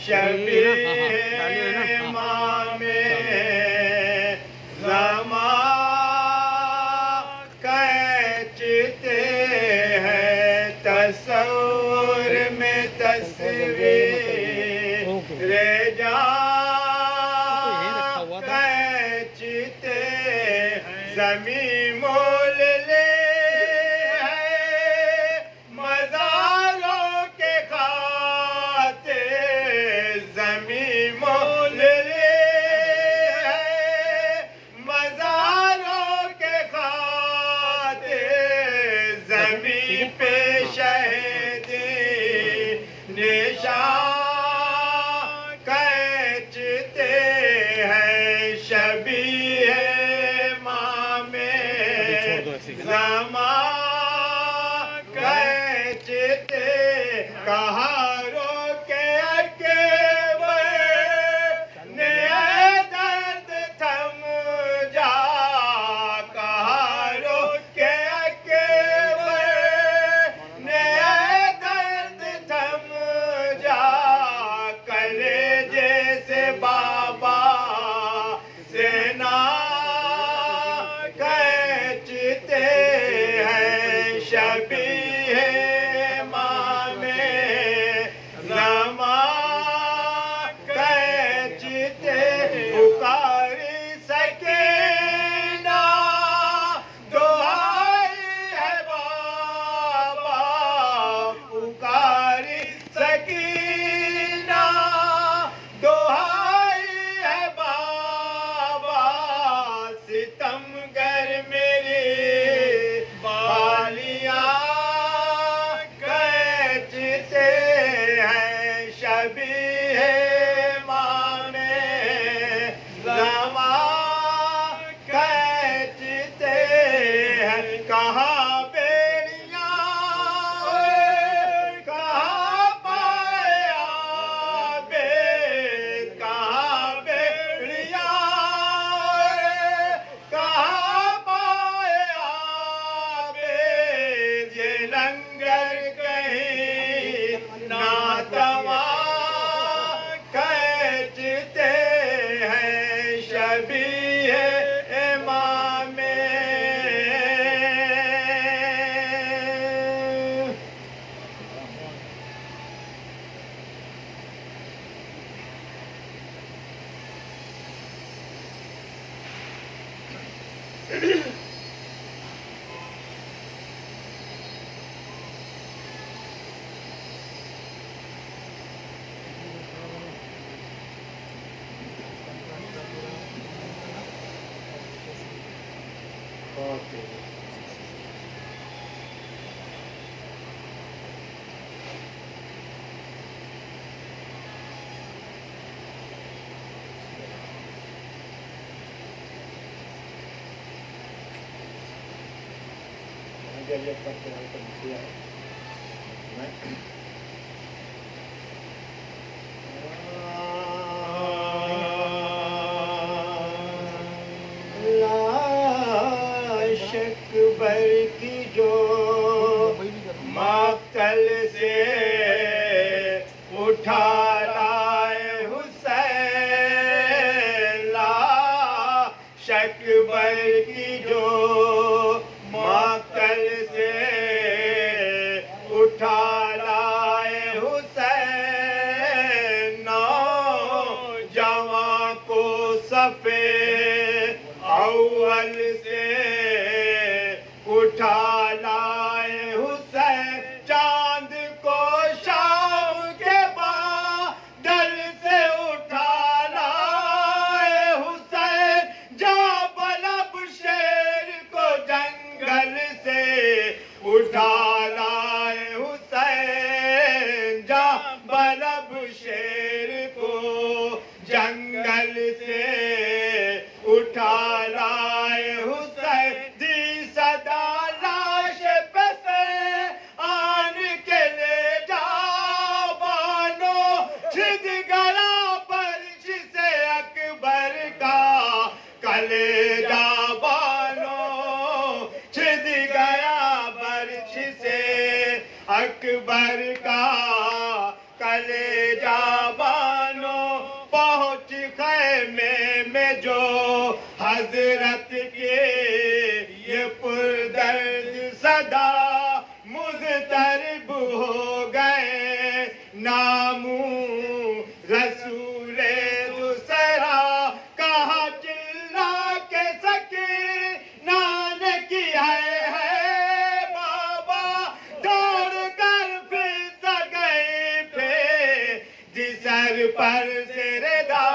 شبیہ امام زمان کہتے ہیں تصور میں تصویر جان کہتے ہیں زمین مول لے مزاروں کے خاطر زمین مول لے مزاروں کے خاطر زمین پہ شہیدی نشان کہتے ہیں شبیہ امام زمان کہتے کہا رو کے اکبر نے درد تھم جا کہا رو کے اکبر نے درد تھم جا کلیجے سے بابا سے نا کہتے ہیں شبیہ امام زمان کہتے پکاری سکینہ دعائی ہے بابا پکاری سکینہ دعائی ہے بابا ستم گر میری بالیاں کہتے ہیں شبیہ امام زمان کہتے ہیں کہاں بیڑیاں کہاں پائے عابد کہاں بیڑیاں کہاں پائے عابد یہ لنگر کہیں ناتواں کہتے ہیں شبیہ امام لاش اکبر کی جو مقتل سے اٹھا لائے حسین لاش اکبر کی جو مقتل سے اٹھا لائے حسین نوجوان کو صفے اول سے اٹھا لائے حسین چاند کو شام کے بادل سے اٹھا لائے حسین جا بلب شیر کو جنگل سے اٹھا لائے حسین جا بلب شیر کو جنگل سے اٹھا لائے حسین دی صدا لاش پہ سے آن کے لے جا بانو چھد گیا برش سے اکبر کا کلیجہ بانو چھد گیا برش سے اکبر کا کلیجہ بانو حضرت کے یہ پردرد صدا مضطرب ہو گئے، نامو رسول دوسرا کہاں چلا کے سکے نانک ہے بابا، دوڑ کر پھر گئے پھر جسر پر سردا،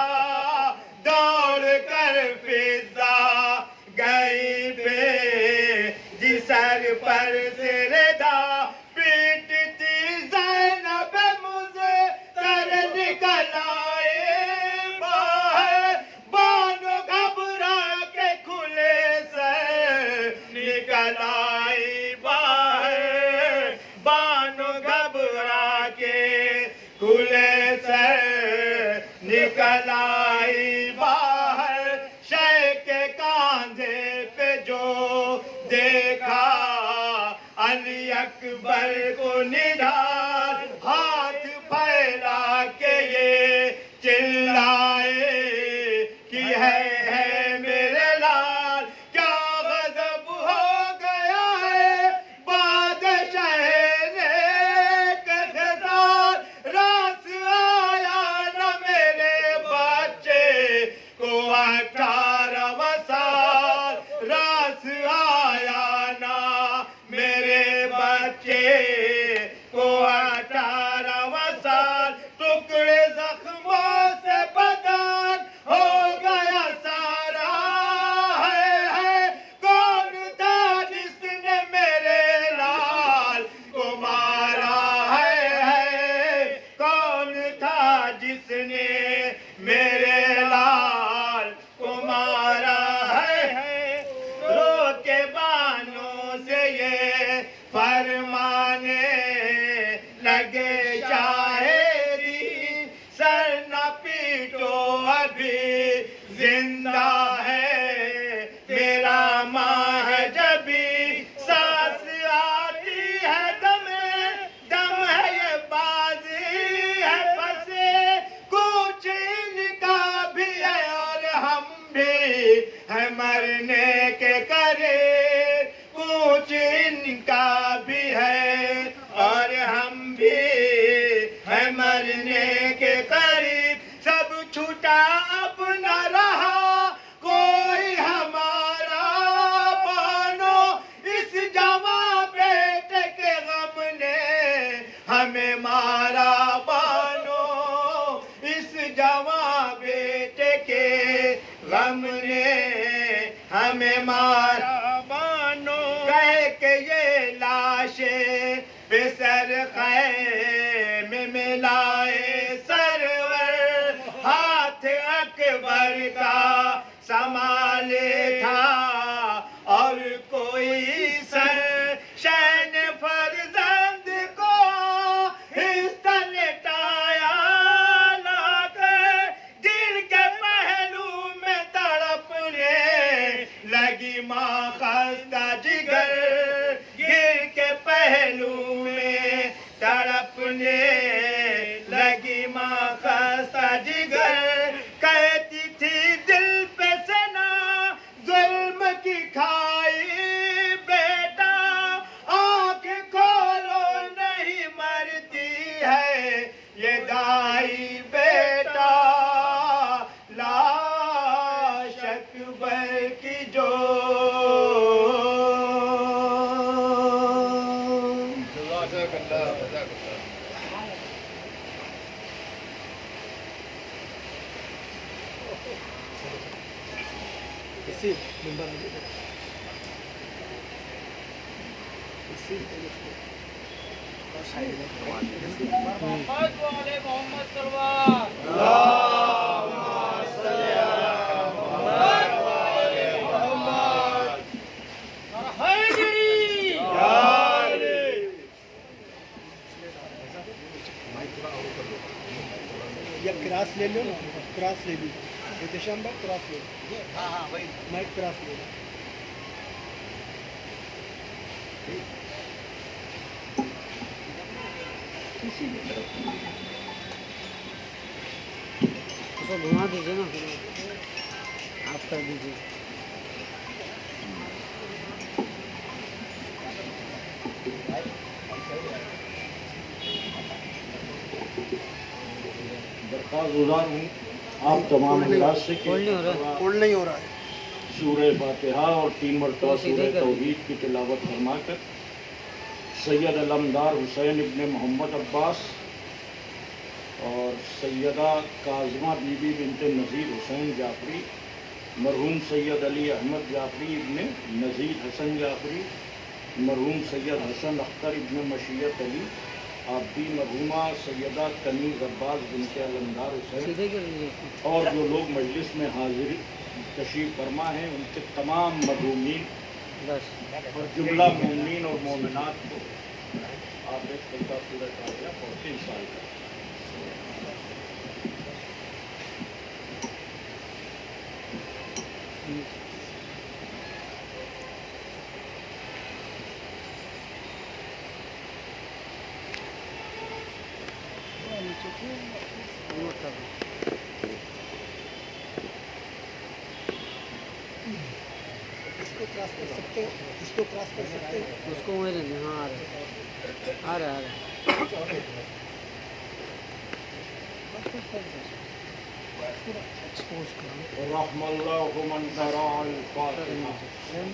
دوڑ کر فضا گئی پہ جسر پر سردا، پیٹتی زینب مضطر نکل آئے باہر، بانو گھبرا کے کھلے سر نکل آئی باہر، بانو گھبرا کے کھلے سر نکل آئی باہر، شے کے کاندھے پہ جو دیکھا علی اکبر کو نڈھال، ہاتھ پھیلا کے یہ چلائے کہ ہے میرے لال، کیا غضب ہو گیا ہے بادشاہ نے کردار، راس آیا نہ میرے بچے کو 18واں سال، راس آیا نہ میرے بچے کو 18واں سال، ٹکڑے زخموں سے بدن ہو گیا سارا، ہے کون تھا جس نے میرے لال کو مارا، ہے کون تھا جس نے میرے لال کو مارا، ہے رو کے بانوں سے یہ فرمانے لگے شاعری، سر نہ پیٹو ابھی زندہ ہے میرا ماں جبھی، سانس آتی ہے دم ہے یہ بازی ہے پھنسے، کچھ ان کا بھی ہے اور ہم بھی ہے مرنے کے قریب، کچھ ان کا بھی ہے اور ہم بھی ہے مرنے کے قریب، سب چھوٹا اب نہ رہا کوئی ہمارا، بانو اس جوان بیٹے کے غم نے ہمیں مارا، بانو اس جوان بیٹے کے غم نے ہمیں مارا، بانو کہہ کے یہ لاشیں پہ سر خیم میں لائے سرور، ہاتھ اکبر کا سنبھالے تھا اور کوئی سر شین فرزند کو اس لٹایا، لا کر دل کے پہلو میں تڑپنے لگی ماں خستہ جگر، گر کے پہلو میں تڑپنے لگی ماں خستہ جگر، کہتی تھی دل پہ سنا ظلم کی کھائی، بیٹا آنکھ کھولو نہیں مرتی ہے یہ دائی، بیٹا لاش اکبر کی جو یا کراس لے لو نا، کراس لے لی احتشام بھائی، کراس لے لو، ہاں ہاں بھائی مائک کراس لے لو، اس کو گھما دیجیے نا، آپ کر دیجیے. گزار ہوں آپ تمام حضرات سے کہ ہولڈ نہیں ہو رہا ہے. سورہ فاتحہ اور 3 مرتبہ سورہ توحید کی تلاوت فرما کر سید علمدار حسین ابن محمد عباس اور سیدہ کاظمہ بی بی بنت نذیر حسین جعفری، مرحوم سید علی احمد جعفری ابن نذیر حسن جعفری، مرحوم سید حسن اختر ابن مشیت علی آپ بھی، مرحومہ سیدہ کنیز عباس بنت علمدار حسین اور جو لوگ مجلس میں حاضر تشریف فرما ہیں ان کے تمام مرحومین اور جملہ مومنین اور مومنات کو آپ ایک خطہ سورہ فاتحہ پڑھتے ہیں سال کا. اس کو کراس کر سکتے ہو، اس کو کراس کر سکتے ہو. اس کو میرے ہاں آ رہا ہے. ایکسپوز کرو. رحم اللہ من قرأ الفاتحہ.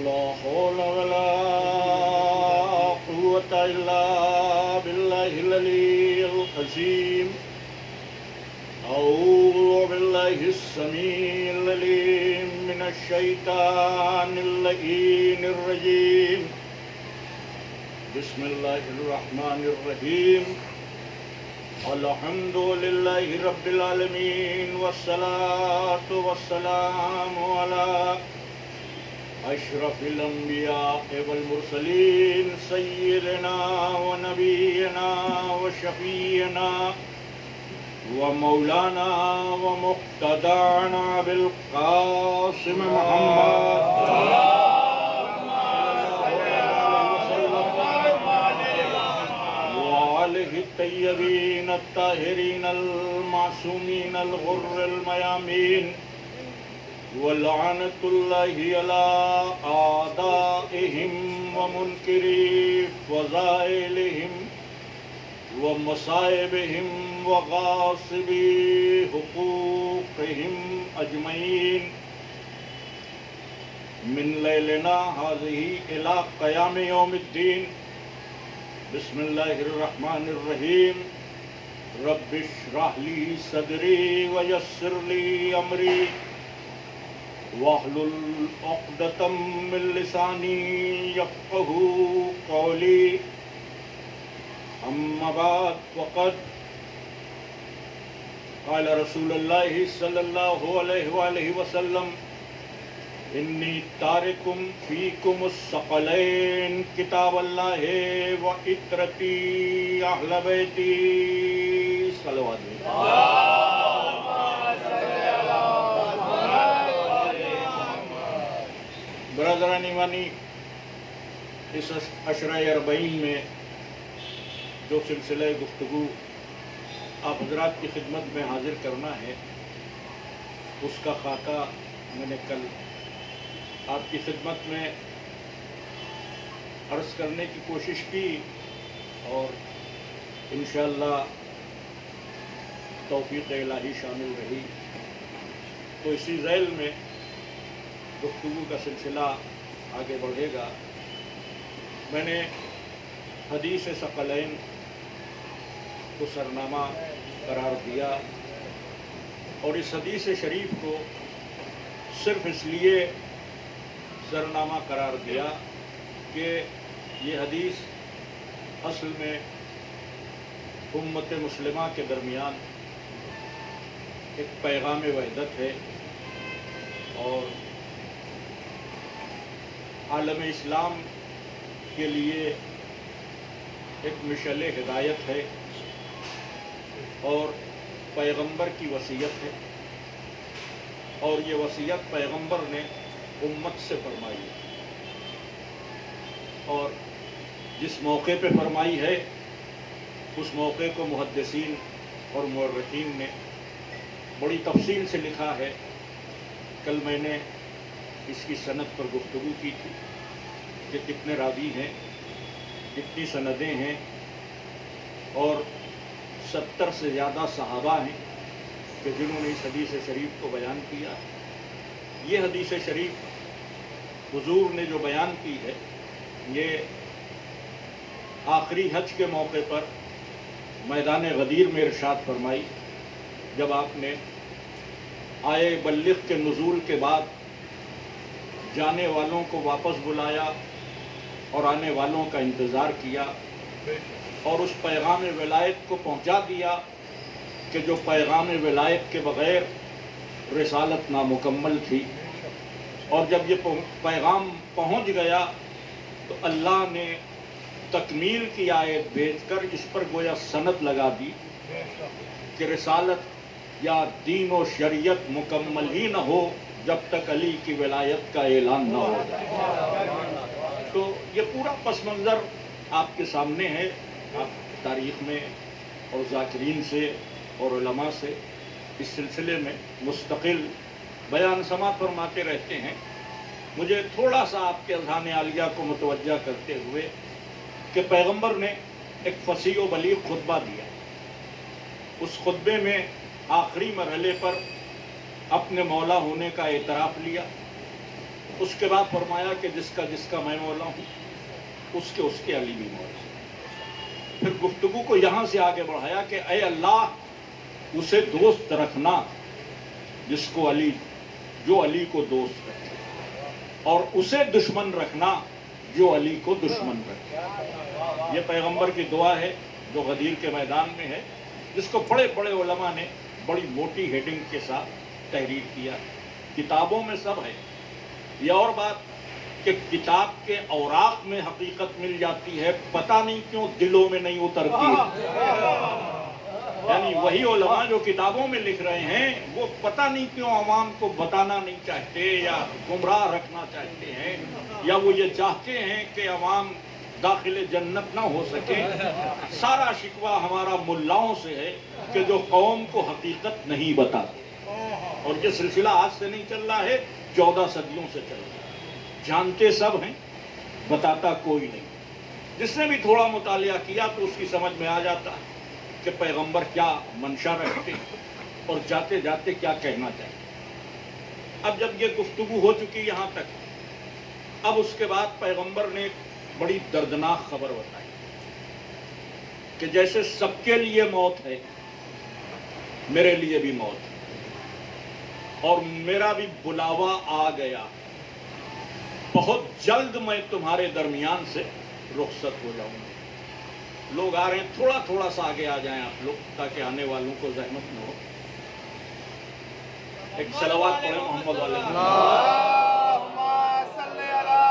لا حول ولا قوة إلا بالله العلي العظيم. أعوذ بالله السميع العليم من الشيطان اللعين الرجيم. بسم الله الرحمن الرحيم. الحمد لله رب العالمين والصلاة والسلام على اشرف الانبیاء والمرسلین سیدنا و نبینا و شفیعنا و مولانا و مقتدانا بالقاسم محمد وآلہ الطیبین الطاہرین المعصومین الغر المیامین ولعنة الله على أعدائهم ومنكري فضائلهم ومصائبهم وغاصبي حقوقهم أجمعين من ليلنا هذه إلى قيام يوم الدين. بسم الله الرحمن الرحيم. رب اشرح لي صدري ويسر لي أمري واحلل عقدة من لساني يفقهوا قولي. أما بعد فقد قال رسول الله صلى الله عليه وآله وسلم إني تارك فيكم الثقلين كتاب الله وعترتي أهل بيتي. صلوات برادران ایمانی، اس عشرہ اربعین میں جو سلسلہ گفتگو آپ حضرات کی خدمت میں حاضر کرنا ہے اس کا خاکہ میں نے کل آپ کی خدمت میں عرض کرنے کی کوشش کی اور انشاءاللہ توفیق الہی شامل رہی تو اسی ذیل میں گفتگو کا سلسلہ آگے بڑھے گا. میں نے حدیث ثقلین کو سرنامہ قرار دیا اور اس حدیث شریف کو صرف اس لیے سرنامہ قرار دیا کہ یہ حدیث اصل میں امت مسلمہ کے درمیان ایک پیغام وحدت ہے اور عالم اسلام کے لیے ایک مشعل ہدایت ہے اور پیغمبر کی وصیت ہے اور یہ وصیت پیغمبر نے امت سے فرمائی ہے اور جس موقع پہ فرمائی ہے اس موقع کو محدثین اور مورخین نے بڑی تفصیل سے لکھا ہے. کل میں نے اس کی سند پر گفتگو کی تھی کہ کتنے راوی ہیں، کتنی سندیں ہیں، اور 70 سے زیادہ صحابہ ہیں کہ جنہوں نے اس حدیث شریف کو بیان کیا. یہ حدیث شریف حضور نے جو بیان کی ہے یہ آخری حج کے موقع پر میدان غدیر میں ارشاد فرمائی، جب آپ نے آئے بلغ کے نزول کے بعد جانے والوں کو واپس بلایا اور آنے والوں کا انتظار کیا اور اس پیغام ولایت کو پہنچا دیا کہ جو پیغام ولایت کے بغیر رسالت نامکمل تھی. اور جب یہ پیغام پہنچ گیا تو اللہ نے تکمیل کی آیت بھیج کر اس پر گویا سند لگا دی کہ رسالت یا دین و شریعت مکمل ہی نہ ہو جب تک علی کی ولایت کا اعلان نہ ہو جائے. تو یہ پورا پس منظر آپ کے سامنے ہے. آپ تاریخ میں اور ذاکرین سے اور علماء سے اس سلسلے میں مستقل بیان سماعت فرماتے رہتے ہیں. مجھے تھوڑا سا آپ کے اذہان عالیہ کو متوجہ کرتے ہوئے کہ پیغمبر نے ایک فصیح و بلیغ خطبہ دیا. اس خطبے میں آخری مرحلے پر اپنے مولا ہونے کا اعتراف لیا. اس کے بعد فرمایا کہ جس کا میں مولا ہوں اس کے علی بھی مولا. پھر گفتگو کو یہاں سے آگے بڑھایا کہ اے اللہ اسے دوست رکھنا جس کو جو علی کو دوست رکھے، اور اسے دشمن رکھنا جو علی کو دشمن رکھے. یہ پیغمبر کی دعا ہے جو غدیر کے میدان میں ہے، جس کو بڑے بڑے علماء نے بڑی موٹی ہیڈنگ کے ساتھ تحریر کیا. کتابوں میں سب ہے. یہ اور بات کہ کتاب کے اوراق میں حقیقت مل جاتی ہے، پتہ نہیں کیوں دلوں میں نہیں اترتی ہے. یعنی وہی علماء جو کتابوں میں لکھ رہے ہیں وہ پتہ نہیں کیوں عوام کو بتانا نہیں چاہتے یا گمراہ رکھنا چاہتے ہیں، یا وہ یہ چاہتے ہیں کہ عوام داخل جنت نہ ہو سکے. سارا شکوہ ہمارا ملاؤں سے ہے کہ جو قوم کو حقیقت نہیں بتاتے. اور یہ سلسلہ آج سے نہیں چل رہا ہے، 14 صدیوں سے چل رہا ہے. جانتے سب ہیں، بتاتا کوئی نہیں. جس نے بھی تھوڑا مطالعہ کیا تو اس کی سمجھ میں آ جاتا ہے کہ پیغمبر کیا منشا رکھتے اور جاتے جاتے کیا کہنا چاہتے. اب جب یہ گفتگو ہو چکی یہاں تک، اب اس کے بعد پیغمبر نے ایک بڑی دردناک خبر بتائی کہ جیسے سب کے لیے موت ہے میرے لیے بھی موت ہے، اور میرا بھی بلاوا آ گیا. بہت جلد میں تمہارے درمیان سے رخصت ہو جاؤں گا. لوگ آ رہے ہیں، تھوڑا تھوڑا سا آگے آ جائیں آپ لوگ تاکہ آنے والوں کو زحمت نہ ہو. ایک صلوات پڑھیں محمد والے. اللہم صلی علی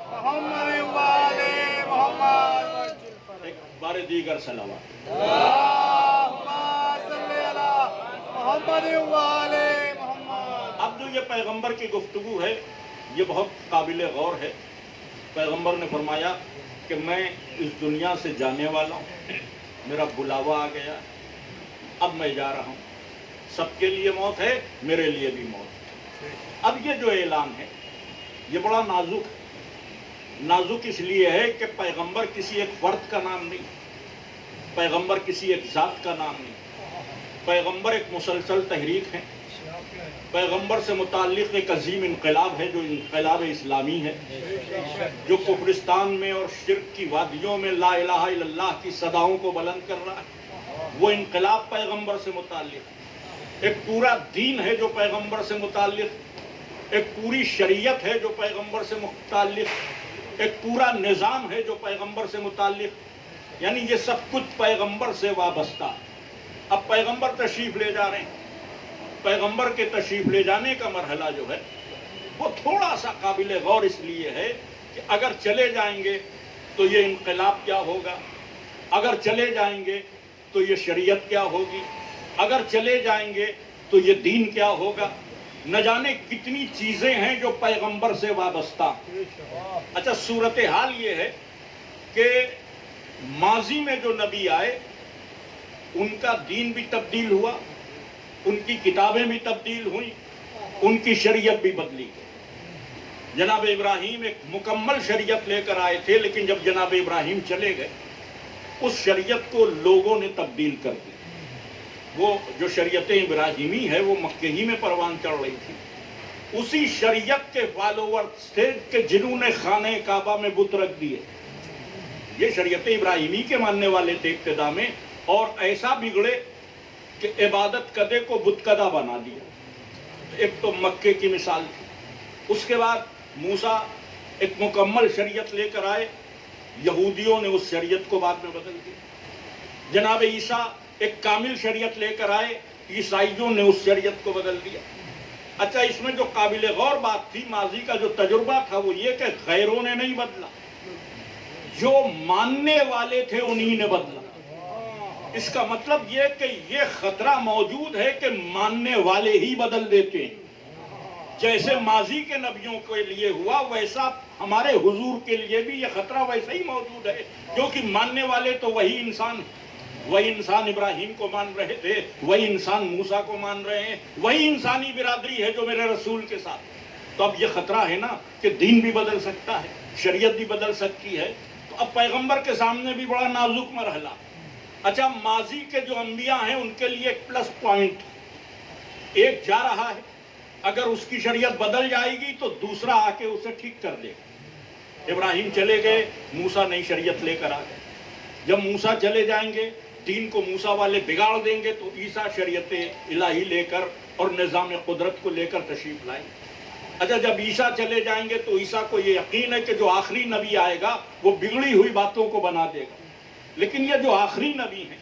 محمد وعلی محمد. ایک بار دیگر صلوات. اللہم صلی علی محمد وعلی محمد. اب جو یہ پیغمبر کی گفتگو ہے یہ بہت قابل غور ہے. پیغمبر نے فرمایا کہ میں اس دنیا سے جانے والا ہوں، میرا بلاوا آ گیا، اب میں جا رہا ہوں. سب کے لیے موت ہے، میرے لیے بھی موت ہے. اب یہ جو اعلان ہے یہ بڑا نازک ہے. نازک اس لیے ہے کہ پیغمبر کسی ایک فرد کا نام نہیں، پیغمبر کسی ایک ذات کا نام نہیں. پیغمبر ایک مسلسل تحریک ہے. پیغمبر سے متعلق ایک عظیم انقلاب ہے جو انقلاب اسلامی ہے، جو کفرستان میں اور شرک کی وادیوں میں لا الہ الا اللہ کی صداؤں کو بلند کر رہا ہے. وہ انقلاب پیغمبر سے متعلق ہے. ایک پورا دین ہے جو پیغمبر سے متعلق، ایک پوری شریعت ہے جو پیغمبر سے متعلق، ایک پورا نظام ہے جو پیغمبر سے متعلق. یعنی یہ سب کچھ پیغمبر سے وابستہ. اب پیغمبر تشریف لے جا رہے ہیں. پیغمبر کے تشریف لے جانے کا مرحلہ جو ہے وہ تھوڑا سا قابل غور اس لیے ہے کہ اگر چلے جائیں گے تو یہ انقلاب کیا ہوگا، اگر چلے جائیں گے تو یہ شریعت کیا ہوگی، اگر چلے جائیں گے تو یہ دین کیا ہوگا. نہ جانے کتنی چیزیں ہیں جو پیغمبر سے وابستہ. اچھا، صورتحال یہ ہے کہ ماضی میں جو نبی آئے ان کا دین بھی تبدیل ہوا، ان کی کتابیں بھی تبدیل ہوئیں، ان کی شریعت بھی بدلی گئی۔ جناب ابراہیم ایک مکمل شریعت لے کر آئے تھے، لیکن جب جناب ابراہیم چلے گئے اس شریعت کو لوگوں نے تبدیل کر دی۔ وہ جو شریعت ابراہیمی ہے وہ مکے ہی میں پروان چڑھ رہی تھی، اسی شریعت کے فالوورز تھے کہ جنہوں نے خانہ کعبہ میں بت رکھ دیے۔ یہ شریعت ابراہیمی کے ماننے والے تھے ابتدا میں، اور ایسا بگڑے کہ عبادت کدے کو بت کدہ بنا دیا۔ ایک تو مکے کی مثال تھی۔ اس کے بعد موسیٰ ایک مکمل شریعت لے کر آئے، یہودیوں نے اس شریعت کو بعد میں بدل دیا۔ جناب عیسیٰ ایک کامل شریعت لے کر آئے، عیسائیوں نے اس شریعت کو بدل دیا۔ اچھا، اس میں جو قابل غور بات تھی، ماضی کا جو تجربہ تھا، وہ یہ کہ غیروں نے نہیں بدلا، جو ماننے والے تھے انہی نے بدلا۔ اس کا مطلب یہ کہ یہ خطرہ موجود ہے کہ ماننے والے ہی بدل دیتے ہیں۔ جیسے ماضی کے نبیوں کے لیے ہوا، ویسا ہمارے حضور کے لیے بھی یہ خطرہ ویسا ہی موجود ہے، کیونکہ ماننے والے تو وہی انسان ابراہیم کو مان رہے تھے، وہی انسان موسیٰ کو مان رہے ہیں، وہی انسانی برادری ہے جو میرے رسول کے ساتھ۔ تو اب یہ خطرہ ہے نا کہ دین بھی بدل سکتا ہے، شریعت بھی بدل سکتی ہے۔ تو اب پیغمبر کے سامنے بھی بڑا نازک مرحلہ۔ اچھا، ماضی کے جو انبیاء ہیں ان کے لیے ایک پلس پوائنٹ، ایک جا رہا ہے، اگر اس کی شریعت بدل جائے گی تو دوسرا آ کے اسے ٹھیک کر دے گا۔ ابراہیم چلے گئے، موسیٰ نئی شریعت لے کر آ گئے۔ جب موسیٰ چلے جائیں گے، دین کو موسیٰ والے بگاڑ دیں گے، تو عیسیٰ شریعت الہی لے کر اور نظام قدرت کو لے کر تشریف لائیں گے۔ اچھا، جب عیسیٰ چلے جائیں گے تو عیسیٰ کو یہ یقین ہے کہ جو آخری نبی آئے گا وہ بگڑی ہوئی باتوں کو بنا دے گا۔ لیکن یہ جو آخری نبی ہیں،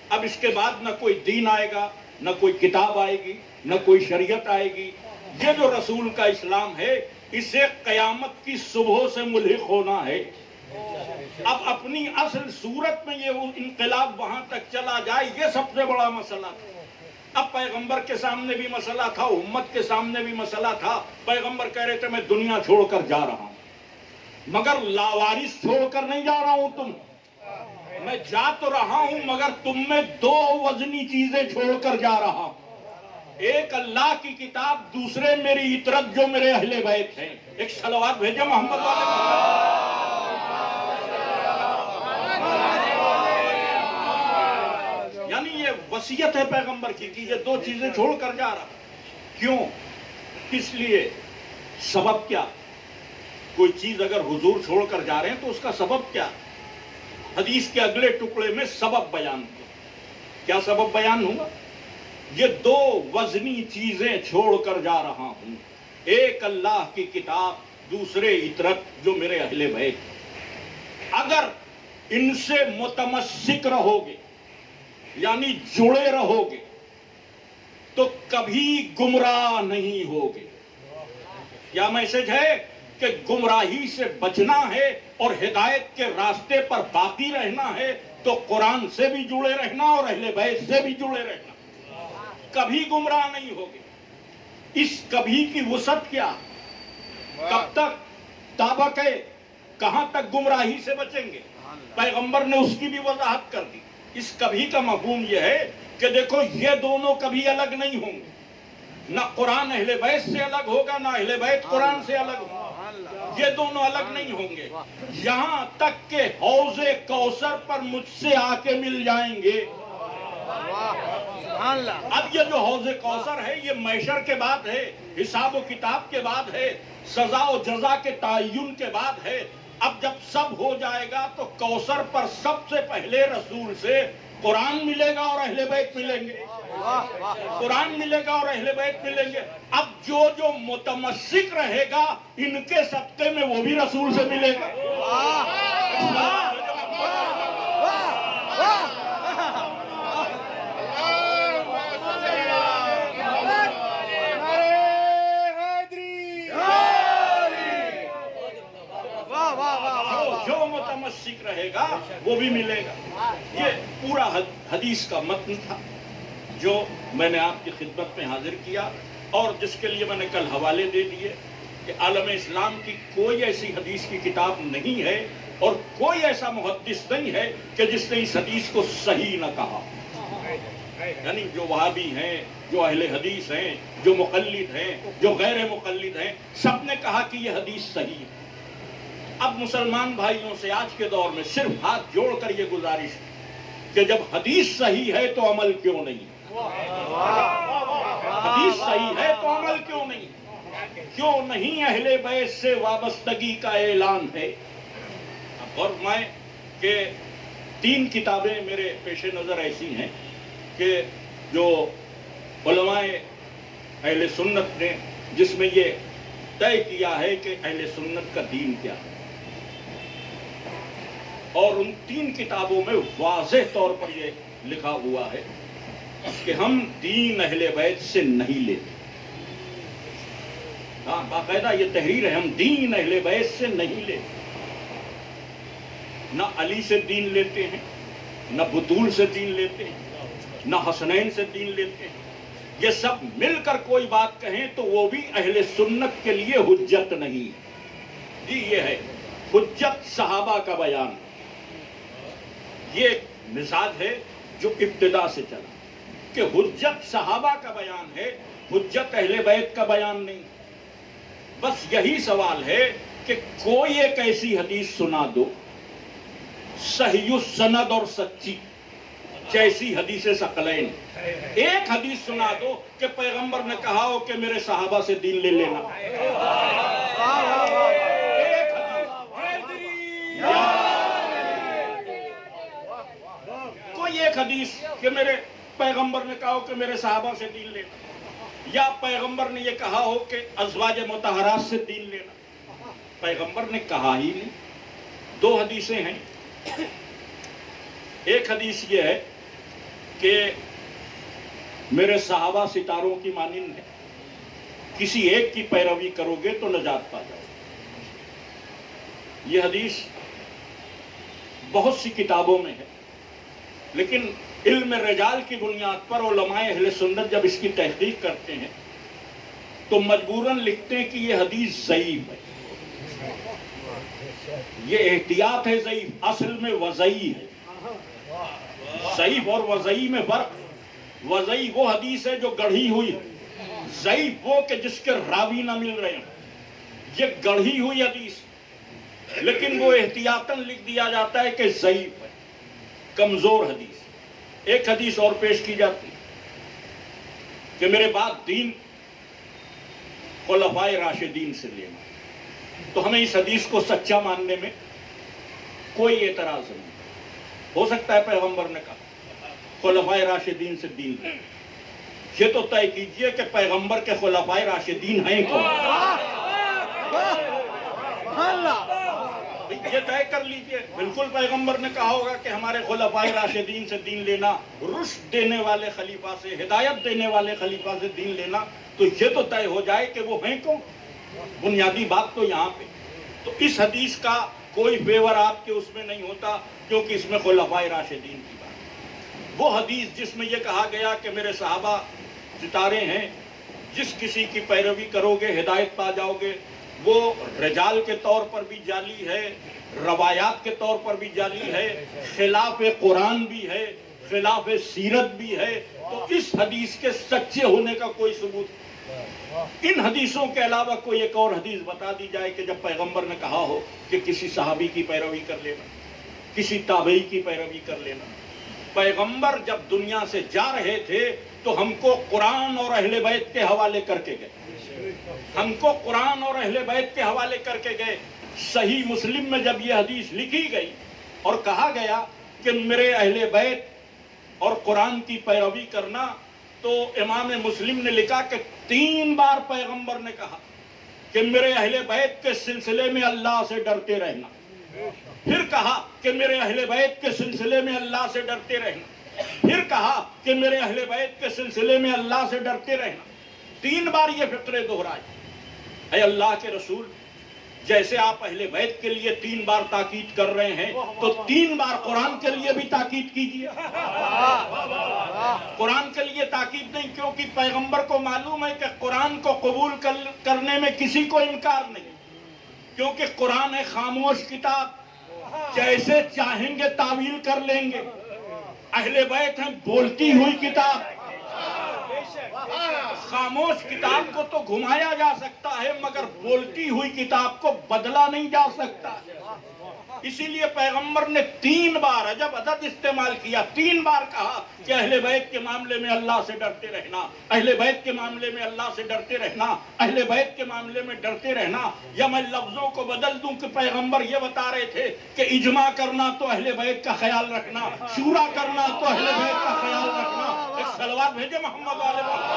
اب اس کے بعد نہ کوئی دین آئے گا، نہ کوئی کتاب آئے گی، نہ کوئی شریعت آئے گی۔ یہ جو رسول کا اسلام ہے، اسے قیامت کی صبح سے ملحق ہونا ہے۔ اب اپنی اصل صورت میں یہ انقلاب وہاں تک چلا جائے، یہ سب سے بڑا مسئلہ تھا۔ اب پیغمبر کے سامنے بھی مسئلہ تھا، امت کے سامنے بھی مسئلہ تھا۔ پیغمبر کہہ رہے تھے میں دنیا چھوڑ کر جا رہا ہوں، مگر لاوارث چھوڑ کر نہیں جا رہا ہوں تم، میں جا تو رہا ہوں مگر تم میں دو وزنی چیزیں چھوڑ کر جا رہا ہوں۔ ایک اللہ کی کتاب، دوسرے میری اطرت جو میرے اہل بیت ہیں۔ ایک صلوات بھیجے محمد والے۔ یعنی یہ وصیت ہے پیغمبر کی کہ یہ دو چیزیں چھوڑ کر جا رہا۔ کیوں؟ کس لیے؟ سبب کیا؟ کوئی چیز اگر حضور چھوڑ کر جا رہے ہیں تو اس کا سبب کیا؟ حدیث کے اگلے ٹکڑے میں سبب بیان ہوا۔ کیا سبب بیان ہوا؟ یہ دو وزنی چیزیں چھوڑ کر جا رہا ہوں، ایک اللہ کی کتاب، دوسرے اطرت جو میرے اہل بیت۔ اگر ان سے متمسک رہو گے، یعنی جڑے رہو گے، تو کبھی گمراہ نہیں ہوگے۔ کیا میسج ہے؟ کہ گمراہی سے بچنا ہے اور ہدایت کے راستے پر باقی رہنا ہے تو قرآن سے بھی جڑے رہنا اور اہل بیت سے بھی جڑے رہنا، کبھی گمراہ نہیں ہوگے۔ اس کبھی کی وسعت کیا؟ کب تک؟ تابق ہے، کہاں تک گمراہی سے بچیں گے؟ پیغمبر نے اس کی بھی وضاحت کر دی۔ اس کبھی کا مفہوم یہ ہے کہ دیکھو یہ دونوں کبھی الگ نہیں ہوں گے، نہ قرآن اہل بیت سے الگ ہوگا، نہ اہل بیت قرآن سے الگ ہوگا، یہ دونوں الگ نہیں ہوں گے، یہاں تک کہ حوض کوثر پر مجھ سے آ کے مل جائیں گے۔ اب یہ جو حوض کوثر ہے یہ محشر کے بعد ہے، حساب و کتاب کے بعد ہے، سزا و جزا کے تعین کے بعد ہے۔ اب جب سب ہو جائے گا تو کوثر پر سب سے پہلے رسول سے قرآن ملے گا اور اہل بیت ملیں گے، قرآن ملے گا اور اہل بیت ملیں گے۔ اب جو جو متمسک رہے گا ان کے صدقے میں وہ بھی رسول سے ملے گا۔ جو متمسک رہے گا وہ بھی ملے گا۔ یہ پورا حدیث کا متن تھا جو میں نے آپ کی خدمت میں حاضر کیا، اور جس کے لیے میں نے کل حوالے دے دیے کہ عالم اسلام کی کوئی ایسی حدیث کی کتاب نہیں ہے اور کوئی ایسا محدث نہیں ہے کہ جس نے اس حدیث کو صحیح نہ کہا. یعنی جو وہابی ہیں، جو اہل حدیث ہیں، جو مقلد ہیں، جو غیر مقلد ہیں، سب نے کہا کہ یہ حدیث صحیح ہے. اب مسلمان بھائیوں سے آج کے دور میں صرف ہاتھ جوڑ کر یہ گزارش ہے کہ جب حدیث صحیح ہے تو عمل کیوں نہیں؟ حدیث صحیح ہے تو عمل کیوں نہیں؟ کیوں نہیں اہل بیت سے وابستگی کا اعلان ہے؟ اور میں کہ 3 کتابیں میرے پیش نظر ایسی ہیں کہ جو علماء اہل سنت نے جس میں یہ طے کیا ہے کہ اہل سنت کا دین کیا ہے، اور ان 3 کتابوں میں واضح طور پر یہ لکھا ہوا ہے کہ ہم دین اہل بیت سے نہیں لیتے. ہاں، باقاعدہ یہ تحریر ہے، ہم دین اہل بیت سے نہیں لیتے. نہ علی سے دین لیتے ہیں، نہ بطول سے دین لیتے ہیں، نہ حسنین سے دین لیتے ہیں. یہ سب مل کر کوئی بات کہیں تو وہ بھی اہل سنت کے لیے حجت نہیں. جی یہ ہے حجت صحابہ کا بیان. یہ ایک مزاج ہے جو ابتدا سے چلا کہ حجت صحابہ کا بیان ہے، حجت اہل بیت کا بیان نہیں. بس یہی سوال ہے کہ کوئی ایک ایسی حدیث سنا دو صحیح السند اور سچی، جیسی حدیث ثقلین. ایک حدیث سنا دو کہ پیغمبر نے کہا ہو کہ میرے صحابہ سے دین لے لینا. ایک حدیث، کوئی ایک حدیث کہ میرے پیغمبر نے کہا ہو کہ میرے صحابہ سے دین لینا، یا پیغمبر نے یہ کہا ہو کہ ازواج مطہرات سے دین لینا. پیغمبر نے کہا ہی نہیں. 2 حدیثیں ہیں. ایک حدیث یہ ہے کہ میرے صحابہ ستاروں کی مانند ہے، کسی ایک کی پیروی کرو گے تو نجات پا جاؤ. یہ حدیث بہت سی کتابوں میں ہے، لیکن علم رجال کی بنیاد پر علماء اہل سنت جب اس کی تحقیق کرتے ہیں تو مجبوراً لکھتے ہیں کہ یہ حدیث ضعیف ہے. یہ احتیاط ہے ضعیف، اصل میں وضعی ہے. ضعیف اور وضعی میں فرق. وضعی وہ حدیث ہے جو گڑھی ہوئی ہے، ضعیف وہ کہ جس کے راوی نہ مل رہے ہیں. یہ گڑھی ہوئی حدیث، لیکن وہ احتیاطاً لکھ دیا جاتا ہے کہ ضعیف ہے، کمزور حدیث. ایک حدیث اور پیش کی جاتی کہ میرے بعد دین خلفائے راشدین سے لینا. تو ہمیں اس حدیث کو سچا ماننے میں کوئی اعتراض نہیں. ہو سکتا ہے پیغمبر نے کہا خلفائے راشدین سے دین لینا. یہ تو طے کیجئے کہ پیغمبر کے خلفائے راشدین ہیں کون. یہ طے کر لیجئے. بالکل پیغمبر نے کہا ہوگا کہ ہمارے خلفائے راشدین سے دین لینا، رشد دینے والے خلیفہ سے، ہدایت دینے والے خلیفہ سے دین لینا. تو یہ تو طے ہو جائے کہ وہ ہیں کون. بنیادی بات تو یہاں پہ. تو اس حدیث کا کوئی فیور آپ کے اس میں نہیں ہوتا، کیونکہ اس میں خلفائے راشدین کی بات. وہ حدیث جس میں یہ کہا گیا کہ میرے صحابہ ستارے ہیں، جس کسی کی پیروی کرو گے ہدایت پا جاؤ گے، وہ رجال کے طور پر بھی جعلی ہے، روایات کے طور پر بھی جعلی ہے، خلاف قرآن بھی ہے، خلاف سیرت بھی ہے. تو اس حدیث کے سچے ہونے کا کوئی ثبوت. ان حدیثوں کے علاوہ کوئی ایک اور حدیث بتا دی جائے کہ جب پیغمبر نے کہا ہو کہ کسی صحابی کی پیروی کر لینا، کسی تابعی کی پیروی کر لینا. پیغمبر جب دنیا سے جا رہے تھے تو ہم کو قرآن اور اہل بیت کے حوالے کر کے گئے. ہم کو قرآن اور اہل بیت کے حوالے کر کے گئے. صحیح مسلم میں جب یہ حدیث لکھی گئی اور کہا گیا کہ میرے اہل بیت اور قرآن کی پیروی کرنا، تو امام مسلم نے لکھا کہ 3 بار پیغمبر نے کہا کہ میرے اہل بیت کے سلسلے میں اللہ سے ڈرتے رہنا. پھر کہا کہ میرے اہل بیت کے سلسلے میں اللہ سے ڈرتے رہنا. پھر کہا کہ میرے اہل بیت کے سلسلے میں اللہ سے ڈرتے رہنا. 3 بار یہ فقرے دہرائے. اے اللہ کے رسول، جیسے آپ اہل بیت کے لیے 3 بار تاکید کر رہے ہیں تو 3 بار قرآن کے لیے بھی تاکید کیجیے. قرآن کے لیے تاکید نہیں، کیونکہ پیغمبر کو معلوم ہے کہ قرآن کو قبول کرنے میں کسی کو انکار نہیں، کیونکہ قرآن ہے خاموش کتاب. جیسے چاہیں گے تعویل کر لیں گے. اہل بیت ہیں بولتی ہوئی کتاب. خاموش کتاب کو تو گھمایا جا سکتا ہے مگر بولتی ہوئی کتاب کو بدلا نہیں جا سکتا. اسی لیے پیغمبر نے 3 بار عجب عدد استعمال کیا. 3 بار کہا کہ اہل بیت کے معاملے میں اللہ سے ڈرتے رہنا, اہل بیت کے معاملے میں اللہ سے ڈرتے رہنا, اہل بیت کے معاملے میں ڈرتے رہنا. یا میں لفظوں کو بدل دوں کہ پیغمبر یہ بتا رہے تھے کہ اجماع کرنا تو اہل بیت کا خیال رکھنا, شورا کرنا تو اہل بیت کا خیال رکھنا. ایک صلوات بھیجے محمد والے محمد.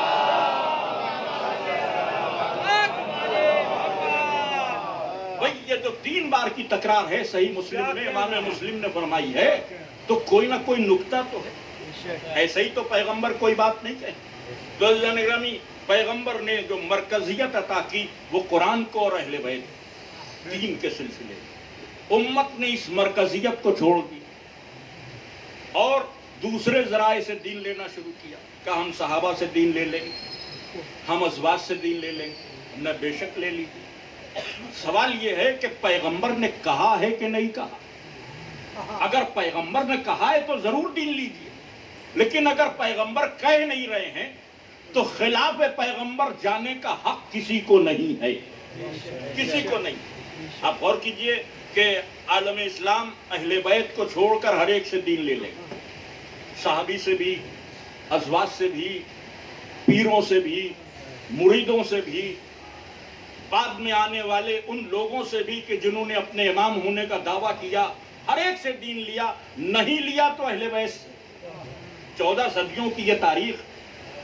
بھئی یہ جو 3 بار کی تکرار ہے صحیح مسلم میں, امام مسلم نے فرمائی ہے, تو کوئی نہ کوئی نکتہ تو ہے. ایسے ہی تو پیغمبر کوئی بات نہیں کہے. تو اللہ نگرامی پیغمبر نے جو مرکزیت عطا کی وہ قرآن کو اور اہل بیت 3 کے سلسلے. امت نے اس مرکزیت کو چھوڑ دی اور دوسرے ذرائع سے دین لینا شروع کیا. کہ ہم صحابہ سے دین لے لیں گے, ہم ازواج سے دین لے لیں گے. نہ بے شک لے لیجیے. سوال یہ ہے کہ پیغمبر نے کہا ہے کہ نہیں کہا. اگر پیغمبر نے کہا ہے تو ضرور دین لیجیے, لیکن اگر پیغمبر کہہ نہیں رہے ہیں تو خلاف پیغمبر جانے کا حق کسی کو نہیں ہے, کسی کو نہیں. آپ غور کیجئے کہ عالم اسلام اہل بیت کو چھوڑ کر ہر ایک سے دین لے لیں, صحابی سے بھی, ازواج سے بھی, پیروں سے بھی, مریدوں سے بھی, بعد میں آنے والے ان لوگوں سے بھی کہ جنہوں نے اپنے امام ہونے کا دعویٰ کیا, ہر ایک سے دین لیا. نہیں لیا تو اہل بیت سے. 14 صدیوں کی یہ تاریخ,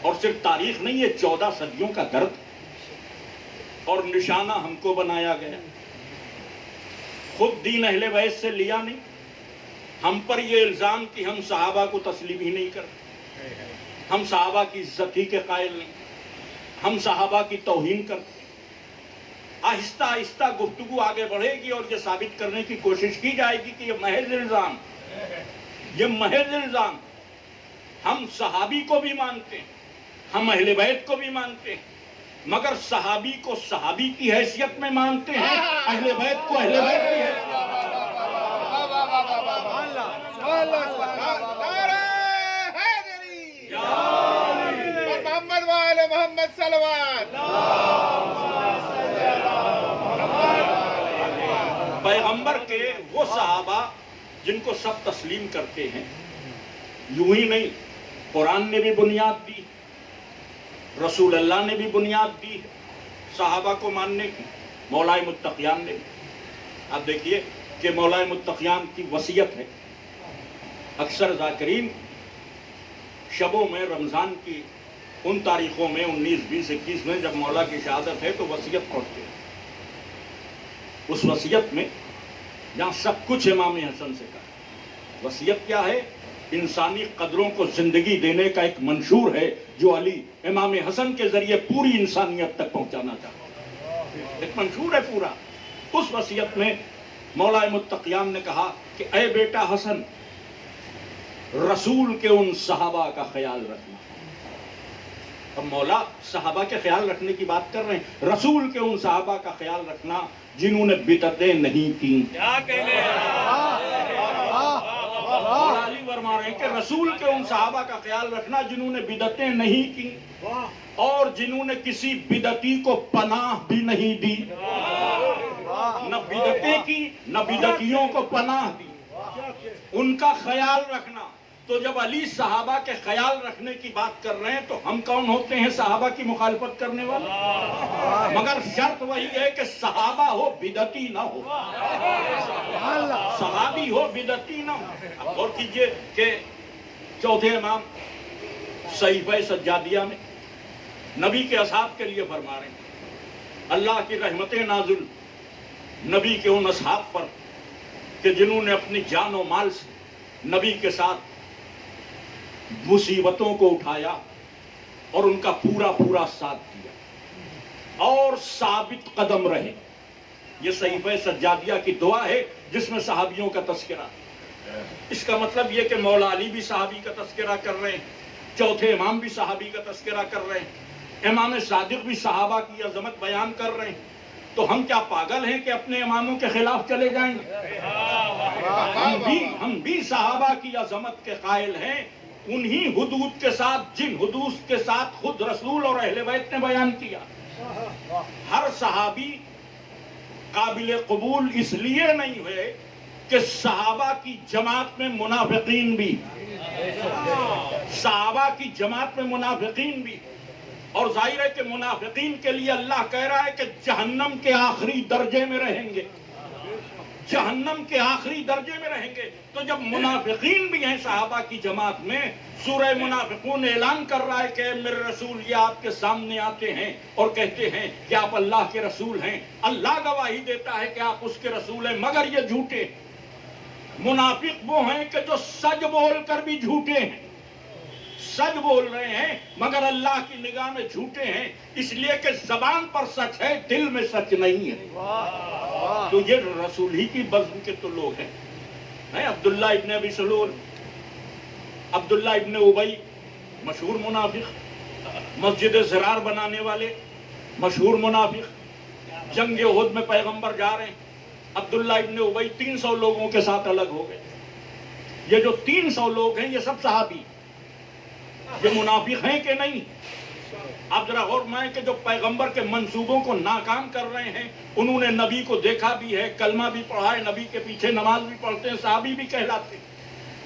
اور صرف تاریخ نہیں, یہ 14 صدیوں کا درد اور نشانہ ہم کو بنایا گیا. خود دین اہل بیت سے لیا نہیں. ہم پر یہ الزام کہ ہم صحابہ کو تسلیم ہی نہیں کرتے, ہم صحابہ کی عزت ہی کے قائل نہیں, ہم صحابہ کی توہین کرتے. آہستہ آہستہ گفتگو آگے بڑھے گی اور یہ ثابت کرنے کی کوشش کی جائے گی کہ یہ محض الزام, یہ محض الزام. ہم صحابی کو بھی مانتے ہیں, ہم اہل بیت کو بھی مانتے ہیں, مگر صحابی کو صحابی کی حیثیت میں مانتے ہیں, اہل بیت کو اہل بیت کی حیثیت. محمد والے محمد صلوات. پیغمبر کے وہ صحابہ جن کو سب تسلیم کرتے ہیں, یوں ہی نہیں, قرآن نے بھی بنیاد دی, رسول اللہ نے بھی بنیاد دی صحابہ کو ماننے کی, مولائے متقیان نے بھی. آپ دیکھیے کہ مولائے متقیان کی وصیت ہے. اکثر ذاکرین شبوں میں رمضان کی ان تاریخوں میں 19, 20, 21 میں جب مولا کی شہادت ہے تو وصیت پڑھتے ہیں. اس وصیت میں جہاں سب کچھ امام حسن سے کہا, وصیت کیا ہے؟ انسانی قدروں کو زندگی دینے کا ایک منشور ہے جو علی امام حسن کے ذریعے پوری انسانیت تک پہنچانا چاہتا. ایک منشور ہے پورا. اس وصیت میں مولائے متقیان نے کہا کہ اے بیٹا حسن, رسول کے ان صحابہ کا خیال رکھنا. اب مولا صحابہ کے خیال رکھنے کی بات کر رہے ہیں, رسول کے ان صحابہ کا خیال رکھنا جنہوں نے بدعتیں نہیں کی. مولا علی فرما رہے ہیں کہ رسول کے ان صحابہ کا خیال رکھنا جنہوں نے بدعتیں نہیں کی اور جنہوں نے کسی بدعتی کو پناہ بھی نہیں دی. نہ بدعتیں کی نہ بدعتیوں کو پناہ دی, ان کا خیال رکھنا. تو جب علی صحابہ کے خیال رکھنے کی بات کر رہے ہیں تو ہم کون ہوتے ہیں صحابہ کی مخالفت کرنے والے؟ مگر شرط وہی ہے کہ صحابہ ہو بدعتی نہ ہو, صحابی ہو بدعتی نہ ہو. اور کیجئے کہ چوتھے امام صحیفہ سجادیہ میں نبی کے اصحاب کے لیے فرما رہے ہیں, اللہ کی رحمتیں نازل نبی کے ان اصحاب پر کہ جنہوں نے اپنی جان و مال سے نبی کے ساتھ مصیبتوں کو اٹھایا اور ان کا پورا پورا ساتھ دیا اور ثابت قدم رہے. یہ صحیفہ سجادیہ کی دعا ہے جس میں صحابیوں کا تذکرہ. اس کا مطلب یہ کہ مولا علی بھی صحابی کا تذکرہ کر رہے ہیں, چوتھے امام بھی صحابی کا تذکرہ کر رہے ہیں, امام صادق بھی صحابہ کی عظمت بیان کر رہے ہیں. تو ہم کیا پاگل ہیں کہ اپنے اماموں کے خلاف چلے جائیں گے؟ ہم بھی صحابہ کی عظمت کے قائل ہیں، انہی حدود کے ساتھ جن حدود کے ساتھ خود رسول اور اہل بیت نے بیان کیا۔ ہر صحابی قابل قبول اس لیے نہیں ہوئے کہ صحابہ کی جماعت میں منافقین بھی، صحابہ کی جماعت میں منافقین بھی، اور ظاہر ہے کہ منافقین کے لیے اللہ کہہ رہا ہے کہ جہنم کے آخری درجے میں رہیں گے، جہنم کے آخری درجے میں رہیں گے۔ تو جب منافقین بھی ہیں صحابہ کی جماعت میں، سورہ منافقون اعلان کر رہا ہے کہ اے میرے رسول یہ آپ کے سامنے آتے ہیں اور کہتے ہیں کہ آپ اللہ کے رسول ہیں، اللہ گواہی دیتا ہے کہ آپ اس کے رسول ہیں، مگر یہ جھوٹے۔ منافق وہ ہیں کہ جو سچ بول کر بھی جھوٹے ہیں، سچ بول رہے ہیں مگر اللہ کی نگاہ میں جھوٹے ہیں، اس لیے کہ زبان پر سچ ہے، دل میں سچ نہیں ہے۔ تو یہ رسول ہی کی بزم کے تو لوگ ہیں۔ عبداللہ ابن ابی سلول، عبداللہ ابن ابی، مشہور منافق، مسجد زرار بنانے والے مشہور منافق، جنگ احد میں پیغمبر جا رہے ہیں، عبداللہ ابن ابی 300 لوگوں کے ساتھ الگ ہو گئے۔ یہ جو 300 لوگ ہیں یہ سب صحابی، یہ منافق ہیں کہ نہیں؟ اب ذرا غور میں کہ جو پیغمبر کے منصوبوں کو ناکام کر رہے ہیں، انہوں نے نبی کو دیکھا بھی ہے، کلمہ بھی پڑھا ہے، نبی کے پیچھے نماز بھی پڑھتے ہیں، صحابی بھی کہلاتے ہیں،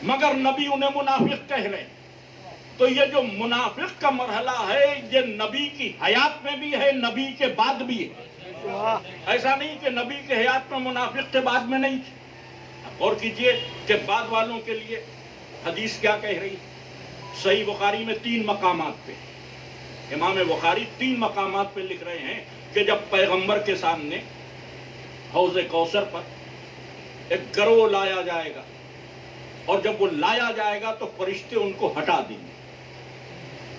مگر نبی انہیں منافق کہہ رہے ہیں۔ تو یہ جو منافق کا مرحلہ ہے یہ نبی کی حیات میں بھی ہے، نبی کے بعد بھی ہے۔ ایسا نہیں کہ نبی کے حیات میں منافق تھے بعد میں نہیں تھے۔ غور کیجئے کہ بعد والوں کے لیے حدیث کیا کہہ رہی ہے۔ صحیح بخاری میں 3 مقامات پہ امام بخاری 3 مقامات پہ لکھ رہے ہیں کہ جب پیغمبر کے سامنے حوض کوثر پر ایک گروہ لایا جائے گا، اور جب وہ لایا جائے گا تو فرشتے ان کو ہٹا دیں گے۔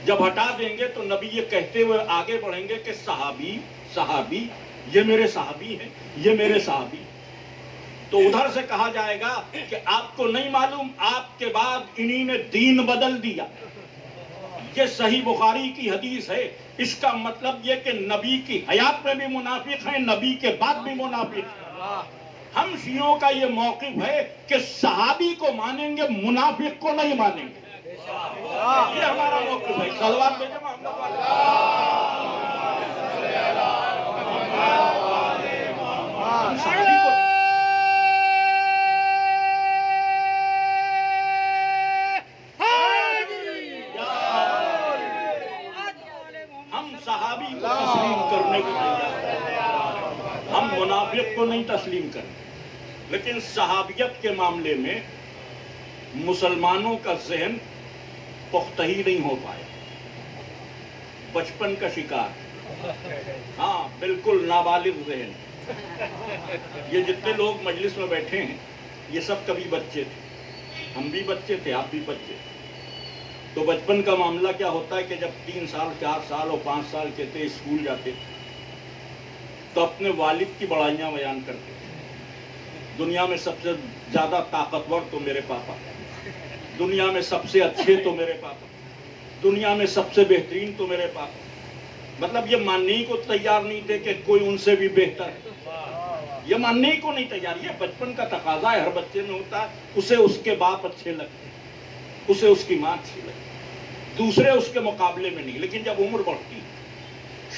جب ہٹا دیں گے تو نبی یہ کہتے ہوئے آگے بڑھیں گے کہ صحابی صحابی، یہ میرے صحابی ہیں، یہ میرے صحابی۔ تو ادھر سے کہا جائے گا کہ آپ کو نہیں معلوم آپ کے بعد انہی نے دین بدل دیا۔ یہ صحیح بخاری کی حدیث ہے۔ اس کا مطلب یہ کہ نبی کی حیات میں بھی منافق ہیں، نبی کے بعد بھی منافق ہیں۔ ہم شیعوں کا یہ موقف ہے کہ صحابی کو مانیں گے، منافق کو نہیں مانیں گے۔ یہ ہمارا موقف ہے۔ صلوات بھیجو محمد والے۔ ہم صحابی کو صحابی کو تسلیم کرنے کو تیار، ہم منافق کو نہیں تسلیم کریں۔ لیکن صحابیت کے معاملے میں مسلمانوں کا ذہن پختہ ہی نہیں ہو پایا، بچپن کا شکار، ہاں بالکل نابالغ ذہن۔ یہ جتنے لوگ مجلس میں بیٹھے ہیں یہ سب کبھی بچے تھے، ہم بھی بچے تھے، آپ بھی بچے تھے۔ تو بچپن کا معاملہ کیا ہوتا ہے کہ جب 3 سال 4 سال اور 5 سال کے تھے، اسکول جاتے تھے تو اپنے والد کی بڑائیاں بیان کرتے تھے۔ دنیا میں سب سے زیادہ طاقتور تو میرے پاپا، دنیا میں سب سے اچھے تو میرے پاپا، دنیا میں سب سے بہترین تو میرے پاپا۔ مطلب یہ ماننے ہی کو تیار نہیں تھے کہ کوئی ان سے بھی بہتر ہے، یہ ماننے ہی کو نہیں تیار۔ یہ بچپن کا تقاضا ہے، ہر بچے میں ہوتا ہے، اسے اس کے باپ اچھے لگتے، اسے اس کی ماں اچھی لگتی، دوسرے اس کے مقابلے میں نہیں۔ لیکن جب عمر بڑھتی،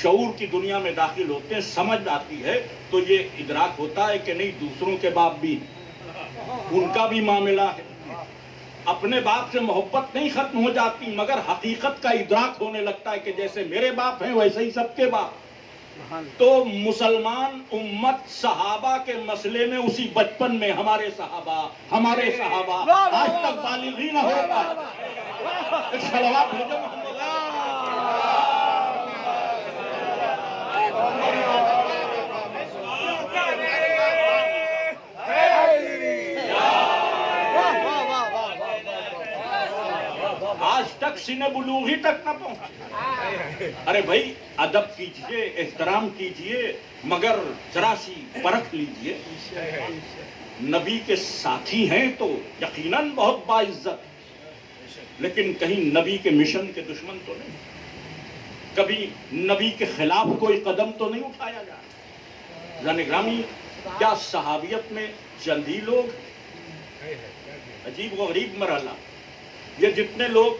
شعور کی دنیا میں داخل ہوتے ہیں، سمجھ آتی ہے تو یہ ادراک ہوتا ہے کہ نہیں، دوسروں کے باپ بھی، ان کا بھی معاملہ ہے۔ اپنے باپ سے محبت نہیں ختم ہو جاتی، مگر حقیقت کا ادراک ہونے لگتا ہے کہ جیسے میرے باپ ہیں ویسے ہی سب کے باپ۔ تو مسلمان امت صحابہ کے مسئلے میں اسی بچپن میں ہمارے صحابہ آج تک بالغ ہی نہ ہو پائے۔ ایک صلوات بھیجو محمد۔ آج تک سینہ بلوغی تک نہ پہنچے۔ ارے بھائی ادب کیجئے، احترام کیجئے، مگر ذرا سی پرکھ لیجئے۔ نبی کے ساتھی ہیں تو یقیناً بہت باعزت، لیکن کہیں نبی کے مشن کے دشمن تو نہیں، کبھی نبی کے خلاف کوئی قدم تو نہیں اٹھایا جا رہا۔ گرامی، کیا صحابیت میں چند ہی لوگ عجیب و غریب مرحلہ. یہ جتنے لوگ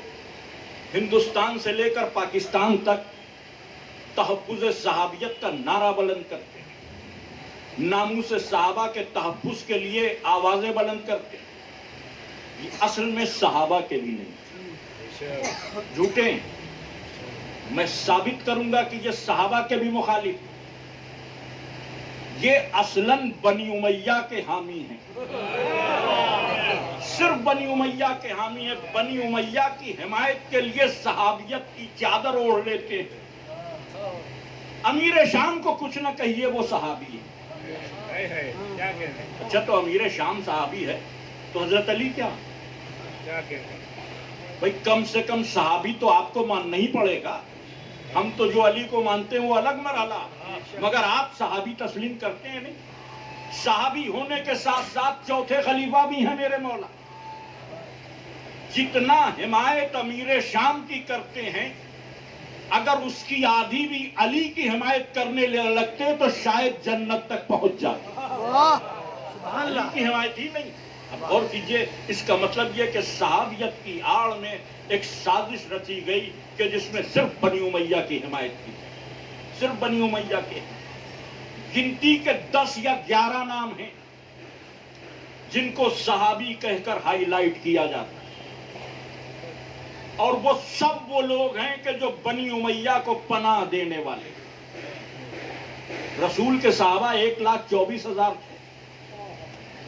ہندوستان سے لے کر پاکستان تک تحفظ صحابیت کا نعرہ بلند کرتے ہیں، ناموس صحابہ کے تحفظ کے لیے آوازیں بلند کرتے ہیں، یہ اصل میں صحابہ کے بھی نہیں، جھوٹے ہیں. میں ثابت کروں گا کہ یہ صحابہ کے بھی مخالف ہیں. یہ اصلاً بنی امیہ کے حامی ہیں، صرف بنی امیہ کے حامی ہیں. بنی امیہ کی حمایت کے لیے صحابیت کی چادر اوڑھ لیتے ہیں. امیر شام کو کچھ نہ کہیے، وہ صحابی ہے. اچھا تو امیر شام صحابی ہے تو حضرت علی کیا؟ بھئی کم سے کم صحابی تو آپ کو ماننا ہی پڑے گا. ہم تو جو علی کو مانتے ہیں وہ الگ مرحلہ، مگر آپ صحابی تسلیم کرتے ہیں نہیں. صحابی ہونے کے ساتھ ساتھ چوتھے خلیفہ بھی ہیں میرے مولا. جتنا حمایت امیر شام کی کرتے ہیں، اگر اس کی آدھی بھی علی کی حمایت کرنے لگتے تو شاید جنت تک پہنچ جاتے. علی کی حمایت ہی نہیں. اب غور کیجئے، اس کا مطلب یہ کہ صحابیت کی آڑ میں ایک سازش رچی گئی کہ جس میں صرف بنی امیہ کی حمایت کی، صرف بنی امیہ کے. گنتی کے 10 یا 11 نام ہیں جن کو صحابی کہہ کر ہائی لائٹ کیا جاتا ہے، اور وہ سب وہ لوگ ہیں کہ جو بنی امیہ کو پناہ دینے والے. رسول کے صحابہ 1,24,000 تھے.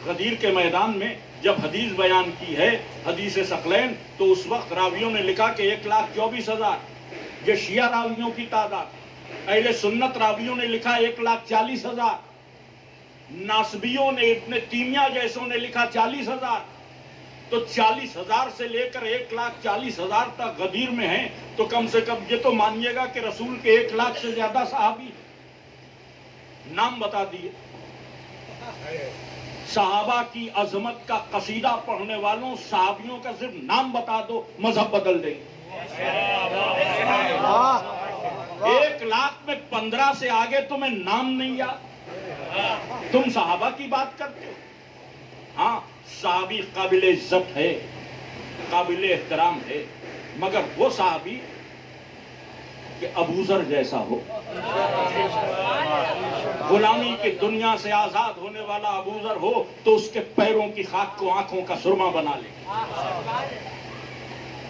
غدیر کے میدان میں جب حدیث بیان کی ہے، حدیث ثقلین، تو اس وقت راویوں نے لکھا کہ 1,24,000. یہ شیعہ راویوں کی تعداد. اہل سنت راویوں نے لکھا 1,40,000. ناصبیوں نے، ابن تیمیہ جیسوں نے لکھا 40,000. تو 40,000 سے لے کر 1,40,000 تک غدیر میں ہیں. تو کم سے کم یہ تو مانیے گا کہ رسول کے 1,00,000 سے زیادہ صحابی. نام بتا دیے. صحابہ کی عظمت کا قصیدہ پڑھنے والوں صحابیوں کا صرف نام بتا دو، مذہب بدل دیں. 1,00,000 میں 15 سے آگے تمہیں نام نہیں یاد، تم صحابہ کی بات کرتے ہو. ہاں صحابی قابل عزت ہے، قابل احترام ہے، مگر وہ صحابی کہ ابو ذر جیسا ہو، غلامی کی دنیا سے آزاد ہونے والا ابو ذر ہو تو اس کے پیروں کی خاک کو آنکھوں کا سرما بنا لے.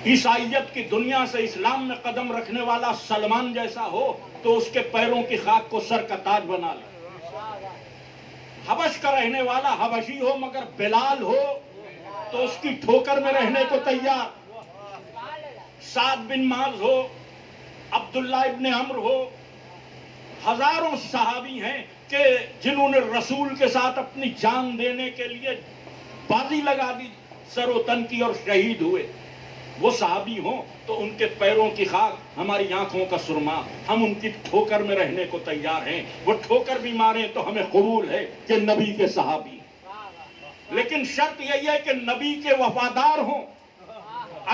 عیسائیت کی دنیا سے اسلام میں قدم رکھنے والا سلمان جیسا ہو تو اس کے پیروں کی خاک کو سر کا تاج بنا لے. حبش کا رہنے والا حبشی ہو مگر بلال ہو تو اس کی ٹھوکر میں رہنے کو تیار. سعد بن معاذ ہو، عبداللہ ابن عمرو ہو، ہزاروں صحابی ہیں کہ جنہوں نے رسول کے ساتھ اپنی جان دینے کے لیے بازی لگا دی، سر و تن کی، اور شہید ہوئے. وہ صحابی ہوں تو ان کے پیروں کی خاک ہماری آنکھوں کا سرما. ہم ان کی ٹھوکر میں رہنے کو تیار ہیں. وہ ٹھوکر بھی ماریں تو ہمیں قبول ہے کہ نبی کے صحابی. لیکن شرط یہی ہے کہ نبی کے وفادار ہوں.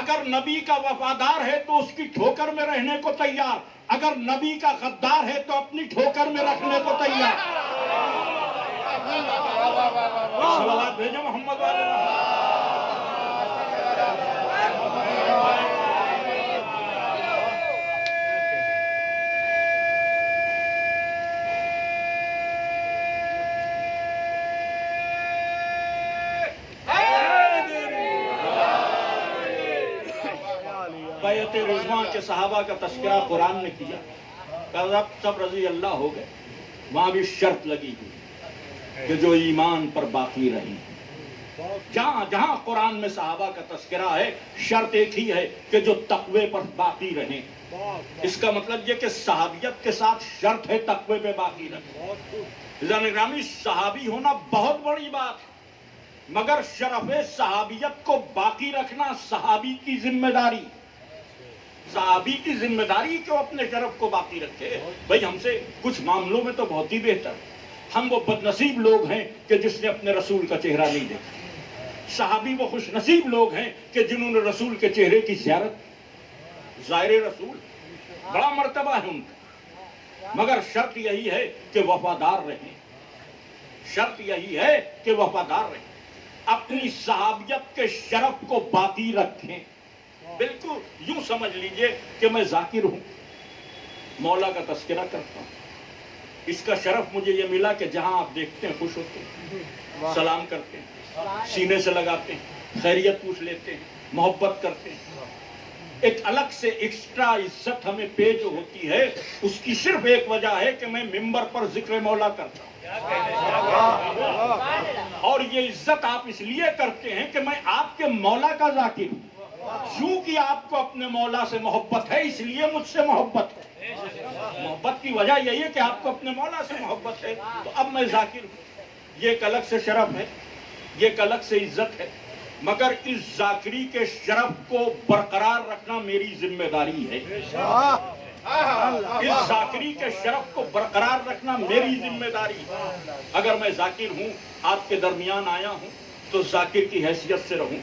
اگر نبی کا وفادار ہے تو اس کی ٹھوکر میں رہنے کو تیار، اگر نبی کا غدار ہے تو اپنی ٹھوکر میں رکھنے کو تیار. صلوات بھیجو محمد والے. بیعت رضوان کے صحابہ کا تذکرہ قرآن نے کیا، کہا سب رضی اللہ ہو گئے. وہاں بھی شرط لگی ہوئی کہ جو ایمان پر باقی رہیں. جہاں جہاں قرآن میں صحابہ کا تذکرہ ہے، شرط ایک ہی ہے کہ جو تقوی پر باقی رہیں. اس کا مطلب یہ کہ صحابیت کے ساتھ شرط ہے تقوی پہ باقی رہیں. عزیزان گرامی، صحابی ہونا بہت بڑی بات ہے، مگر شرف صحابیت کو باقی رکھنا صحابی کی ذمہ داری. صحابی کی ذمہ داری کہ وہ اپنے شرف کو باقی رکھے. بھئی ہم سے کچھ معاملوں میں تو بہت ہی بہتر. ہم وہ بدنصیب لوگ ہیں کہ جس نے اپنے رسول کا چہرہ نہیں دیکھا. صحابی وہ خوش نصیب لوگ ہیں کہ جنہوں نے رسول کے چہرے کی زیارت. زائر رسول بڑا مرتبہ ہے ان کا، مگر شرط یہی ہے کہ وفادار رہیں. شرط یہی ہے کہ وفادار رہیں. اپنی صحابیت کے شرف کو باقی رکھیں. بالکل یوں سمجھ لیجئے کہ میں ذاکر ہوں، مولا کا تذکرہ کرتا ہوں. اس کا شرف مجھے یہ ملا کہ جہاں آپ دیکھتے ہیں خوش ہوتے ہیں، سلام کرتے ہیں، سینے سے لگاتے ہیں، خیریت پوچھ لیتے ہیں، محبت کرتے ہیں. ایک الگ سے ایکسٹرا عزت ہمیں پے جو ہوتی ہے، اس کی صرف ایک وجہ ہے کہ میں ممبر پر ذکر مولا کرتا ہوں. اور یہ عزت آپ اس لیے کرتے ہیں کہ میں آپ کے مولا کا ذاکر ہوں. چونکہ آپ کو اپنے مولا سے محبت ہے، اس لیے مجھ سے محبت ہے. محبت کی وجہ یہی ہے کہ آپ کو اپنے مولا سے محبت ہے، تو اب میں ذاکر ہوں. یہ ایک الگ سے شرف ہے، یہ ایک الگ سے عزت ہے. مگر اس ذاکری کے شرف کو برقرار رکھنا میری ذمہ داری ہے. اس ذاکری کے شرف کو برقرار رکھنا میری ذمہ داری ہے. اگر میں ذاکر ہوں، آپ کے درمیان آیا ہوں، تو ذاکر کی حیثیت سے رہوں.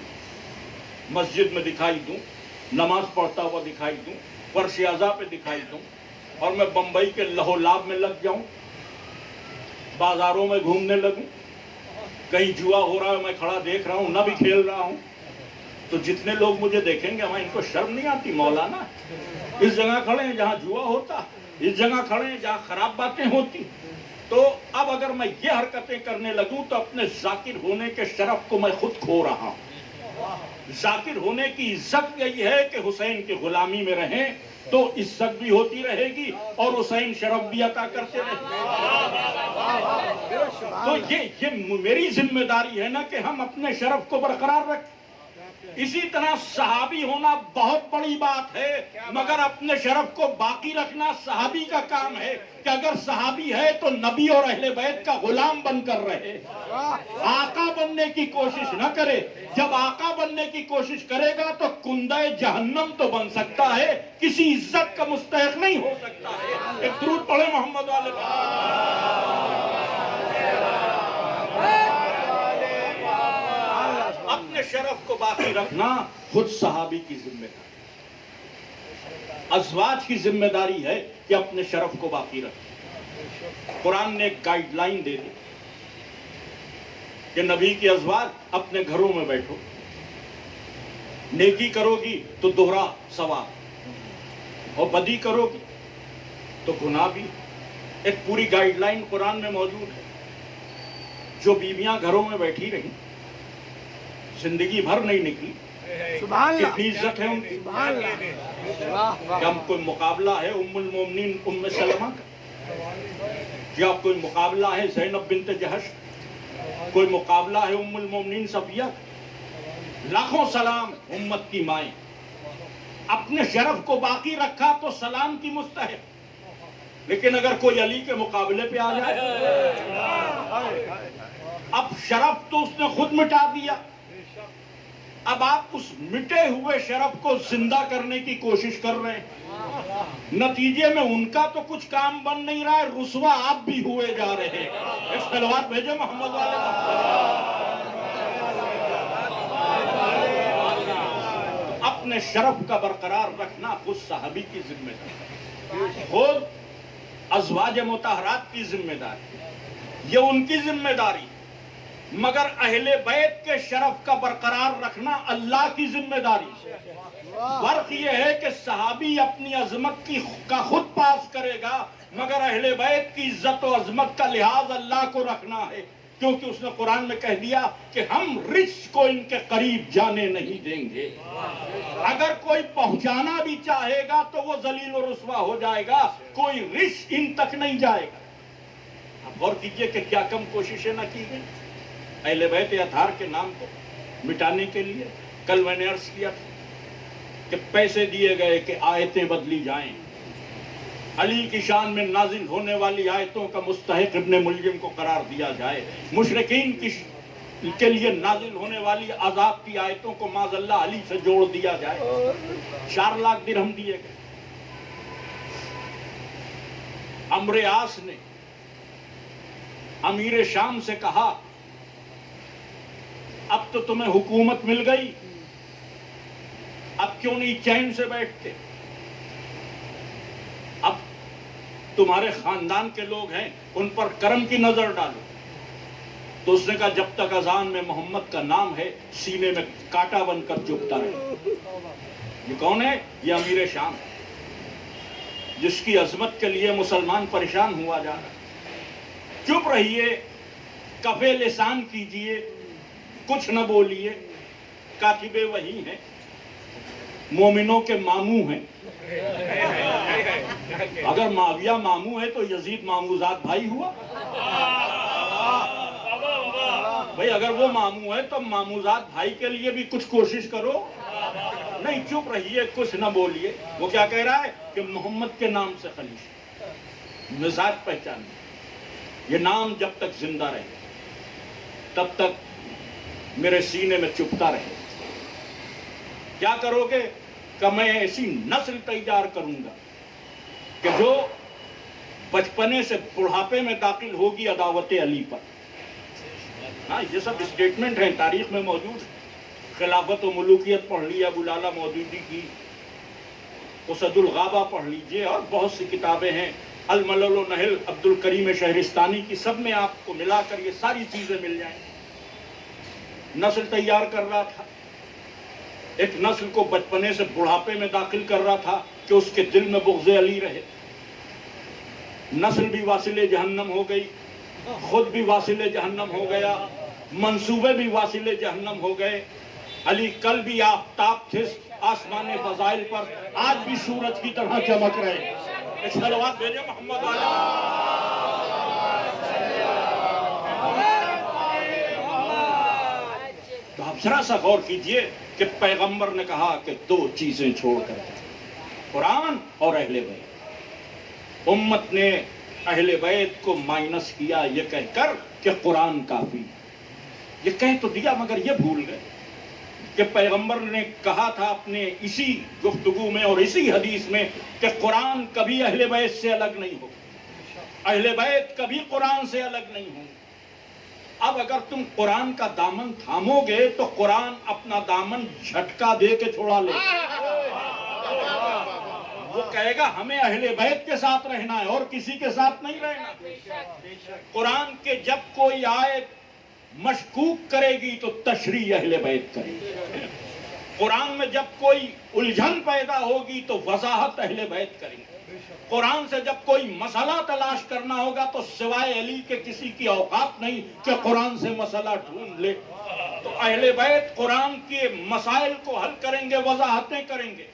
مسجد میں دکھائی دوں، نماز پڑھتا ہوا دکھائی دوں، فرش اعضاء پہ دکھائی دوں، اور میں بمبئی کے لہو لاب میں لگ جاؤں، بازاروں میں گھومنے لگوں، کہیں جوا ہو رہا ہے میں کھڑا دیکھ رہا ہوں، نہ بھی کھیل رہا ہوں، تو جتنے لوگ مجھے دیکھیں گے ان کو شرم نہیں آتی؟ مولانا اس جگہ کھڑے ہیں جہاں جوا ہوتا، اس جگہ کھڑے ہیں جہاں خراب باتیں ہوتی. تو اب اگر میں یہ حرکتیں کرنے لگوں تو اپنے ذاکر ہونے کے شرف کو میں خود کھو رہا ہوں. ذاکر ہونے کی عزت یہی ہے کہ حسین کی غلامی میں رہیں تو عزت بھی ہوتی رہے گی اور حسین شرف بھی عطا کرتے رہیں. تو یہ میری ذمہ داری ہے نا کہ ہم اپنے شرف کو برقرار رکھیں. اسی طرح صحابی ہونا بہت بڑی بات ہے، مگر اپنے شرف کو باقی رکھنا صحابی کا کام ہے. کہ اگر صحابی ہے تو نبی اور اہل بیت کا غلام بن کر رہے، آقا بننے کی کوشش نہ کرے. جب آقا بننے کی کوشش کرے گا تو کندہ جہنم تو بن سکتا ہے، کسی عزت کا مستحق نہیں ہو سکتا ہے. ایک درود پڑھے محمد والے. اپنے شرف کو باقی رکھنا خود صحابی کی ذمہ داری، ازواج کی ذمہ داری ہے کہ اپنے شرف کو باقی رکھیں. قرآن نے ایک گائیڈ لائن دے دی کہ نبی کی ازواج اپنے گھروں میں بیٹھو، نیکی کرو گی تو دوہرا ثواب، اور بدی کرو گی تو گناہ بھی. ایک پوری گائیڈ لائن قرآن میں موجود ہے. جو بیویاں گھروں میں بیٹھی رہیں، زندگی بھر نہیں نکلی، کتنی عزت ہے ان کی. کیا کوئی مقابلہ ہے ام المومنین ام سلمہ کا؟ کیا کوئی مقابلہ ہے زینب بنت جہش کا؟ کوئی مقابلہ ہے ام المومنین صفیہ کا؟ لاکھوں سلام امت کی مائیں. اپنے شرف کو باقی رکھا تو سلام کی مستحق. لیکن اگر کوئی علی کے مقابلے پہ آ جائے، اب شرف تو اس نے خود مٹا دیا. اب آپ اس مٹے ہوئے شرف کو زندہ کرنے کی کوشش کر رہے ہیں. نتیجے میں ان کا تو کچھ کام بن نہیں رہا ہے، رسوا آپ بھی ہوئے جا رہے ہیں. ایک صلوات بھیجے محمد والے. اپنے شرف کا برقرار رکھنا خود صحابی کی ذمہ داری، خود ازواج مطہرات کی ذمہ داری، یہ ان کی ذمہ داری. مگر اہل بیت کے شرف کا برقرار رکھنا اللہ کی ذمہ داری. فرق یہ ہے کہ صحابی اپنی عظمت کا خود پاس کرے گا، مگر اہل بیت کی عزت و عظمت کا لحاظ اللہ کو رکھنا ہے. کیونکہ اس نے قرآن میں کہہ دیا کہ ہم رچ کو ان کے قریب جانے نہیں دیں گے. اگر کوئی پہنچانا بھی چاہے گا تو وہ ذلیل و رسوا ہو جائے گا، کوئی رچ ان تک نہیں جائے گا. اب غور کیجئے کہ کیا کم کوششیں نہ کی گئی اہل بیت اطہار کے نام کو مٹانے کے لیے. کل میں نے عرض کیا تھا کہ پیسے دیے گئے کہ آیتیں بدلی جائیں، علی کی شان میں نازل ہونے والی آیتوں کا مستحق ابن ملجم کو قرار دیا جائے، مشرکین کے لیے نازل ہونے والی عذاب کی آیتوں کو معاذ اللہ علی سے جوڑ دیا جائے. 4 لاکھ درہم دیے گئے. عمرو عاص نے امیر شام سے کہا اب تو تمہیں حکومت مل گئی، اب کیوں نہیں چین سے بیٹھتے؟ اب تمہارے خاندان کے لوگ ہیں، ان پر کرم کی نظر ڈالو. تو اس نے کہا جب تک اذان میں محمد کا نام ہے سینے میں کانٹا بن کر چبھتا رہے. یہ کون ہے؟ یہ امیر شام ہے، جس کی عظمت کے لیے مسلمان پریشان ہوا جا رہا ہے. چپ رہیے، کف لسان کیجئے، کچھ نہ بولیے. کاتب وحی ہیں، مومنوں کے ماموں ہیں. اگر معاویہ ماموں ہے تو یزید ماموزاد بھائی ہوا. بھئی اگر وہ ماموں ہے تو ماموزاد بھائی کے لیے بھی کچھ کوشش کرو. نہیں، چپ رہیے، کچھ نہ بولیے. وہ کیا کہہ رہا ہے کہ محمد کے نام سے خلیفہ. مزاج پہچان، یہ نام جب تک زندہ رہے تب تک میرے سینے میں چبھتا رہے. کیا کرو گے؟ کہ میں ایسی نسل تیار کروں گا کہ جو بچپنے سے بڑھاپے میں داخل ہوگی عداوت علی پر. ہاں، یہ سب اسٹیٹمنٹ ہیں، تاریخ میں موجود. خلافت و ملوکیت پڑھ لیا ابو لالا مودودی کی، اسد الغابہ پڑھ لیجئے، اور بہت سی کتابیں ہیں. الملل و نحل عبد الکریم شہرستانی کی، سب میں آپ کو ملا کر یہ ساری چیزیں مل جائیں. نسل تیار کر رہا تھا، ایک نسل کو بچپنے سے بڑھاپے میں داخل کر رہا تھا کہ اس کے دل میں بغض علی رہے. نسل بھی واصل جہنم ہو گئی، خود بھی واصل جہنم ہو گیا، منصوبے بھی واصل جہنم ہو گئے. علی کل بھی آفتاب تھے آسمان فضائل پر، آج بھی سورج کی طرح چمک رہے. ایک صلوات بھیجے محمد علیہ. تو آپ ذرا سا غور کیجئے کہ پیغمبر نے کہا کہ دو چیزیں چھوڑ کر جائیں، قرآن اور اہل بیت. امت نے اہل بیت کو مائنس کیا یہ کہہ کر کہ قرآن کافی. یہ کہہ تو دیا مگر یہ بھول گئے کہ پیغمبر نے کہا تھا اپنے اسی گفتگو میں اور اسی حدیث میں کہ قرآن کبھی اہل بیت سے الگ نہیں ہو، اہل بیت کبھی قرآن سے الگ نہیں ہوں. اب اگر تم قرآن کا دامن تھامو گے تو قرآن اپنا دامن جھٹکا دے کے چھوڑا لے. وہ کہے گا ہمیں اہل بیت کے ساتھ رہنا ہے اور کسی کے ساتھ نہیں رہنا. قرآن کے جب کوئی آیت مشکوک کرے گی تو تشریح اہل بیت کرے گی. قرآن میں جب کوئی الجھن پیدا ہوگی تو وضاحت اہل بیت کریں گے. قرآن سے جب کوئی مسئلہ تلاش کرنا ہوگا تو سوائے علی کے کسی کی اوقات نہیں کہ قرآن سے مسئلہ ڈھونڈ لے. تو اہل بیت قرآن کے مسائل کو حل کریں گے، وضاحتیں کریں گے.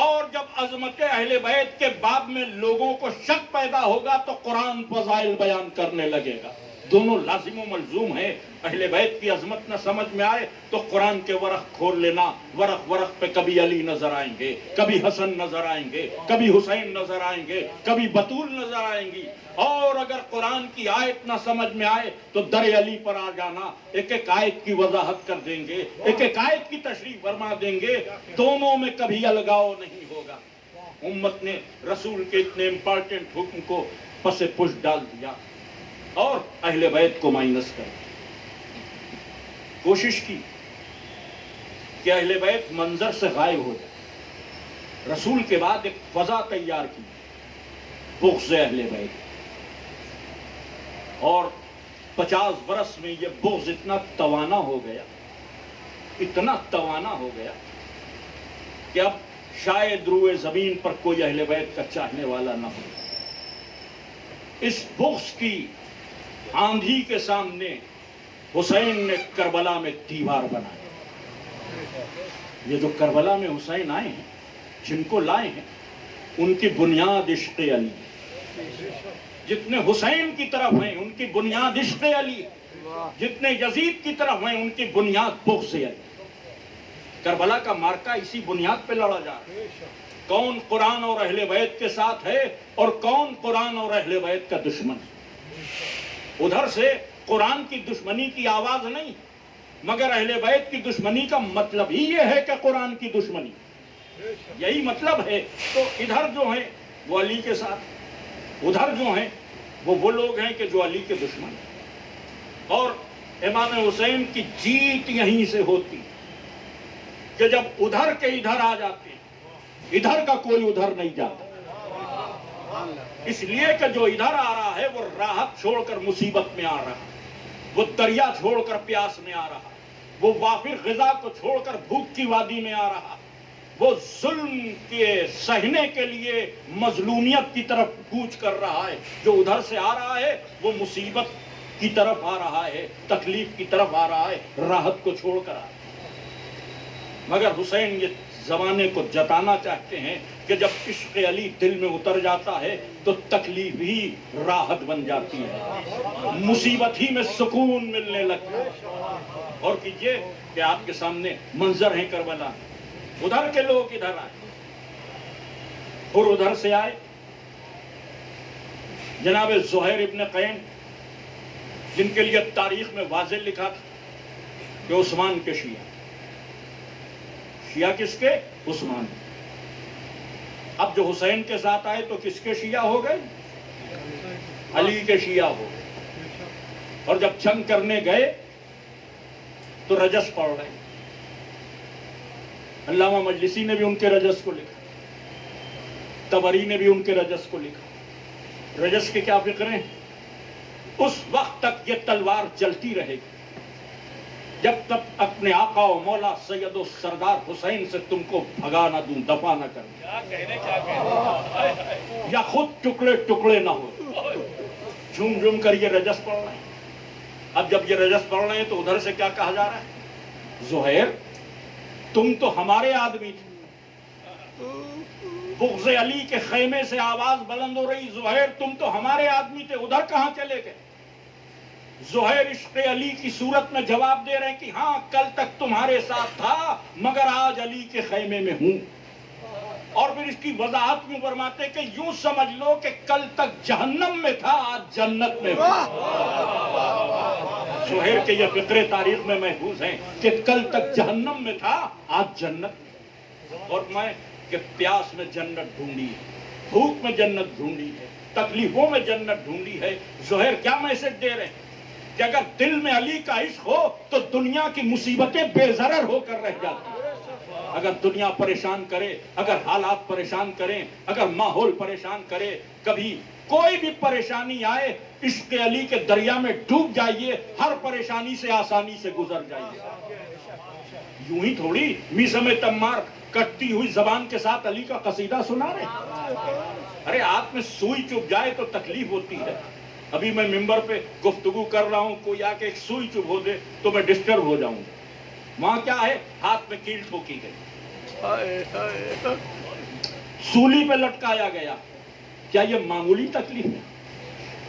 اور جب عظمت اہل بیت کے باب میں لوگوں کو شک پیدا ہوگا تو قرآن فضائل بیان کرنے لگے گا. دونوں لازم و ملزوم ہیں. اہل بیت کی عظمت نہ سمجھ میں آئے تو قرآن کے ورق کھول لینا. ورق ورق پہ کبھی علی نظر آئیں گے، کبھی حسن نظر آئیں گے، کبھی حسین نظر آئیں گے، کبھی بطول نظر آئیں گی. اور اگر قرآن کی آیت نہ سمجھ میں آئے تو در علی پر آ جانا، ایک ایک آیت کی وضاحت کر دیں گے، ایک ایک آیت کی تشریح فرما دیں گے. دونوں میں کبھی الگاؤ نہیں ہوگا. امت نے رسول کے اتنے امپارٹنٹ حکم کو پس پش ڈال دیا اور اہل بیت کو مائنس کر کوشش کی کہ اہل بیت منظر سے غائب ہو جائے. رسول کے بعد ایک فضا تیار کی، بغض اہل بیت. اور 50 برس میں یہ بغض اتنا توانا ہو گیا، اتنا توانا ہو گیا کہ اب شاید روئے زمین پر کوئی اہل بیت کا چاہنے والا نہ ہو. اس بغض کی آندھی کے سامنے حسین نے کربلا میں دیوار بنایا. یہ جو کربلا میں حسین آئے ہیں، جن کو لائے ہیں، ان کی بنیاد عشق علی. جتنے حسین کی طرف ہیں ان کی بنیاد عشق علی، جتنے یزید کی طرف ہیں ان کی بنیاد بغض علی. کربلا کا مارکا اسی بنیاد پہ لڑا جا رہا ہے. کون قرآن اور اہل بیت کے ساتھ ہے اور کون قرآن اور اہل بیت کا دشمن. ادھر سے قرآن کی دشمنی کی آواز نہیں، مگر اہل بیت کی دشمنی کا مطلب ہی یہ ہے کہ قرآن کی دشمنی، یہی مطلب ہے. تو ادھر جو ہیں وہ علی کے ساتھ، ادھر جو ہیں وہ لوگ ہیں کہ جو علی کے دشمن. اور امام حسین کی جیت یہیں سے ہوتی کہ جب ادھر کے ادھر آ جاتے ہیں، ادھر کا کوئی ادھر نہیں جاتا. اس لیے کہ جو ادھر آ رہا ہے وہ راحت چھوڑ کر مصیبت میں آ رہا ہے. وہ دریا چھوڑ کر پیاس میں آ رہا، وہ وافر غذا کو چھوڑ کر بھوک کی وادی میں آ رہا، وہ ظلم کے سہنے کے لیے مظلومیت کی طرف کوچ کر رہا ہے. جو ادھر سے آ رہا ہے وہ مصیبت کی طرف آ رہا ہے، تکلیف کی طرف آ رہا ہے، راحت کو چھوڑ کر آ رہا ہے. مگر حسین یہ زمانے کو جتانا چاہتے ہیں کہ جب عشق علی دل میں اتر جاتا ہے تو تکلیف ہی راحت بن جاتی ہے، مصیبت ہی میں سکون ملنے لگتا ہے. اور کیجئے کہ آپ کے سامنے منظر ہیں کربلا، ادھر کے لوگ ادھر آئے اور ادھر سے آئے. جناب زہیر ابن قین جن کے لیے تاریخ میں واضح لکھا تھا کہ عثمان کے شیعہ، شیعہ کس کے؟ عثمان. اب جو حسین کے ساتھ آئے تو کس کے شیعہ ہو گئے؟ علی کے شیعہ ہو گئے. اور جب جنگ کرنے گئے تو رجس پڑھ رہے. علامہ مجلسی نے بھی ان کے رجس کو لکھا، طبری نے بھی ان کے رجس کو لکھا. رجس کے کیا فکر ہیں؟ اس وقت تک یہ تلوار جلتی رہے گی جب تک اپنے آقا و مولا سید و سردار حسین سے تم کو بھگا نہ دوں، دفع نہ کروں، یا خود ٹکڑے ٹکڑے نہ ہو. جھوم جھوم کر یہ رجس پڑھ رہے ہیں. اب جب یہ رجس پڑھ رہے ہیں تو ادھر سے کیا کہا جا رہا ہے؟ زہیر تم تو ہمارے آدمی تھے. بغض علی کے خیمے سے آواز بلند ہو رہی، زہیر تم تو ہمارے آدمی تھے، ادھر کہاں چلے گئے؟ زہیر عشق علی کی صورت میں جواب دے رہے ہیں کہ ہاں کل تک تمہارے ساتھ تھا مگر آج علی کے خیمے میں ہوں. اور پھر اس کی وضاحت کیوں فرماتے کہ یوں سمجھ لو کہ کل تک جہنم میں تھا آج جنت میں ہوں. زہیر کے یہ فقرے تاریخ میں محفوظ ہیں کہ کل تک جہنم میں تھا آج جنت میں. اور میں کہ پیاس میں جنت ڈھونڈی ہے، بھوک میں جنت ڈھونڈی ہے، تکلیفوں میں جنت ڈھونڈی ہے. زہیر کیا میسج دے رہے ہیں کہ اگر دل میں علی کا عشق ہو تو دنیا کی مصیبتیں بے ضرر ہو کر رہ جاتی ہیں. اگر دنیا پریشان کرے، اگر حالات پریشان کریں، اگر ماحول پریشان کرے، کبھی کوئی بھی پریشانی آئے، عشق علی کے دریا میں ڈوب جائیے، ہر پریشانی سے آسانی سے گزر جائیے. یوں ہی تھوڑی میزم تمار کٹتی ہوئی زبان کے ساتھ علی کا قصیدہ سنا رہے. ارے آپ میں سوئی چپ جائے تو تکلیف ہوتی ہے. ابھی میں ممبر پہ گفتگو کر رہا ہوں، کوئی آ کے ایک سوئی چپ ہو دے تو میں ڈسٹرب ہو جاؤں گا. وہاں کیا ہے؟ ہاتھ میں کیل ٹھوکی گئی، سولی پہ لٹکایا گیا. کیا یہ معمولی تکلیف ہے؟